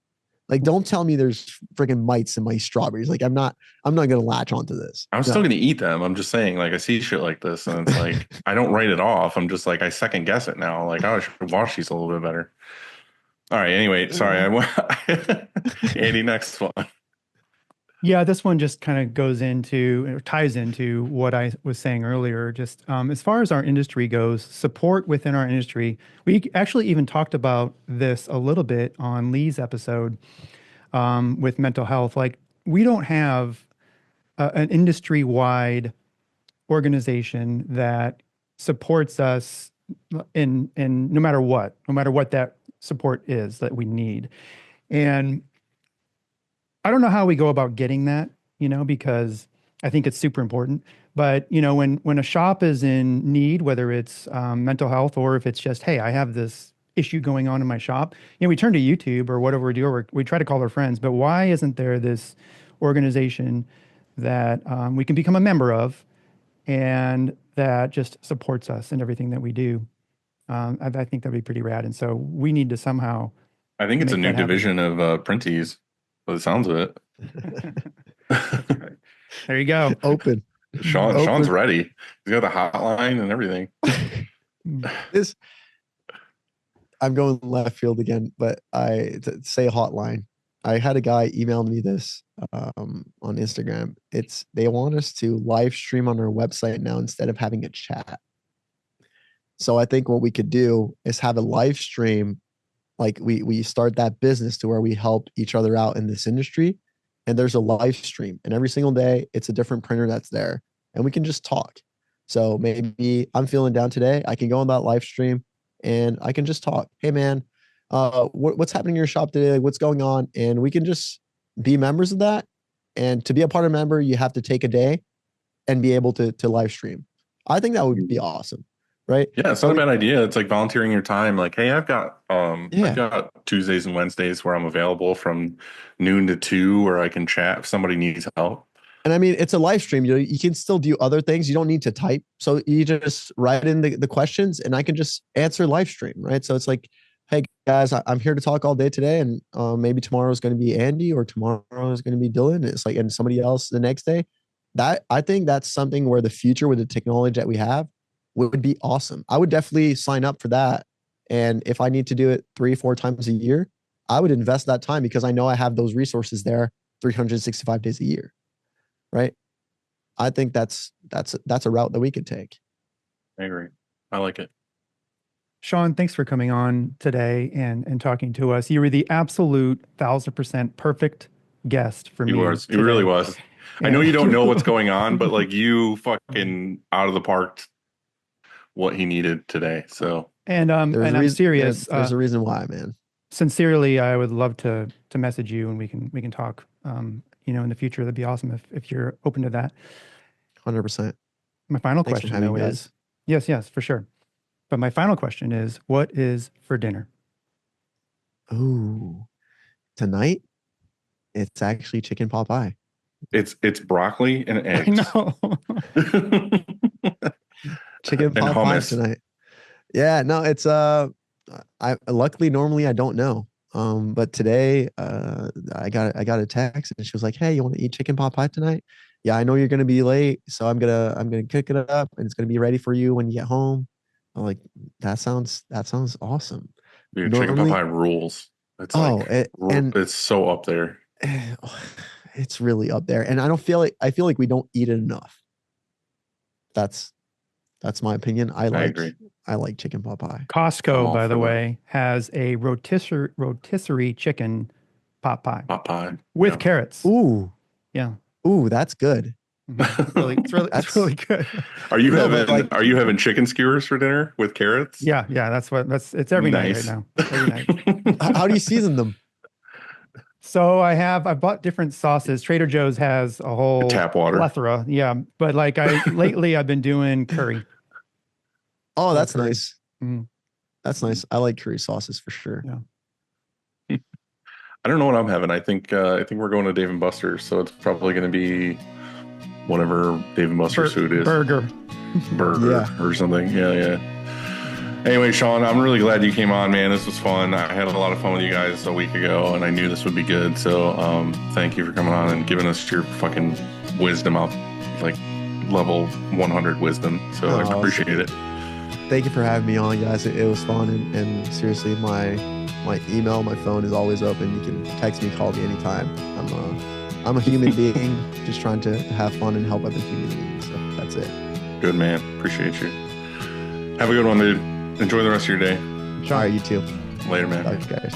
Like, don't tell me there's freaking mites in my strawberries. Like, I'm not gonna latch onto this. I'm still gonna eat them. I'm just saying, like, I see shit like this, and it's like I don't write it off. I'm just like I second guess it now. Like, oh, I should wash these a little bit better. All right. Anyway, sorry. Andy, next one. Yeah, this one just kind of goes into or ties into what I was saying earlier. Just as far as our industry goes, support within our industry. We actually even talked about this a little bit on Lee's episode with mental health. Like we don't have an industry-wide organization that supports us in no matter what that support is that we need. And I don't know how we go about getting that, because I think it's super important. But, when a shop is in need, whether it's mental health or if it's just, hey, I have this issue going on in my shop, we turn to YouTube or whatever we do, or we try to call our friends. But why isn't there this organization that we can become a member of and that just supports us in everything that we do? I think that'd be pretty rad. And so we need to somehow I think it's a make new that happen. division of Printeez, by the sounds of it. There you go. Open. Sean's ready. He's got the hotline and everything. This, I'm going left field again, but to say hotline. I had a guy email me this on Instagram. They want us to live stream on our website now instead of having a chat. So I think what we could do is have a live stream, like we start that business to where we help each other out in this industry, and there's a live stream, and every single day it's a different printer that's there, and we can just talk. So maybe I'm feeling down today, I can go on that live stream and I can just talk. Hey man, what's happening in your shop today? Like, what's going on? And we can just be members of that. And to be a part of a member, you have to take a day and be able to live stream. I think that would be awesome. Right. Yeah, it's not a bad idea. It's like volunteering your time. Like, hey, I've got Tuesdays and Wednesdays where I'm available from noon to 2 where I can chat if somebody needs help. And I mean, it's a live stream. You can still do other things. You don't need to type. So you just write in the questions and I can just answer live stream. Right. So it's like, hey guys, I'm here to talk all day today. And maybe tomorrow is going to be Andy or tomorrow is going to be Dylan. It's like, and somebody else the next day. I think that's something where the future with the technology that we have would be awesome. I would definitely sign up for that. And if I need to do it 3-4 times a year, I would invest that time because I know I have those resources there 365 days a year. Right. I think that's a route that we could take. I agree. I like it. Shawn, thanks for coming on today and talking to us. You were the absolute 1,000% perfect guest for me. He really was. Yeah. I know you don't know what's going on, but like you fucking out of the park what he needed today. So and I'm serious. There's a reason why, man. Sincerely, I would love to message you and we can talk. In the future, that'd be awesome if you're open to that. 100%. My final question though is yes, for sure. But my final question is, what is for dinner? Oh, tonight it's actually chicken pot pie. It's broccoli and eggs. I know. Chicken pot pie tonight. Yeah, no, it's I luckily normally I don't know. But today I got a text and she was like, "Hey, you want to eat chicken pot pie tonight?" Yeah, I know you're gonna be late, so I'm gonna cook it up and it's gonna be ready for you when you get home. I'm like, that sounds awesome. Dude, chicken pot pie rules. It's it's so up there. It's really up there, and I feel like we don't eat it enough. That's my opinion. I like chicken pot pie. Costco, by the way, has a rotisserie chicken pot pie. Pot pie with carrots. Ooh, yeah. Ooh, that's good. It's really good. Are you having chicken skewers for dinner with carrots? Yeah. It's every night right now. Every night. How do you season them? So I bought different sauces. Trader Joe's has a whole tap water plethora. Yeah. But like lately I've been doing curry. Oh, that's nice. Mm. That's nice. I like curry sauces for sure. Yeah. I don't know what I'm having. I think we're going to Dave & Buster's, so it's probably going to be whatever Dave & Buster's food is. Burger or something. Yeah. Anyway, Shawn, I'm really glad you came on, man. This was fun. I had a lot of fun with you guys a week ago, and I knew this would be good. So thank you for coming on and giving us your fucking wisdom up, like level 100 wisdom. So I appreciate it. Thank you for having me on, guys. It was fun, and seriously, my email, my phone is always open. You can text me, call me anytime. I'm a human being just trying to have fun and help other human beings. So that's it. Good, man. Appreciate you. Have a good one, dude. Enjoy the rest of your day. All right, you too. Later, man. Bye, guys.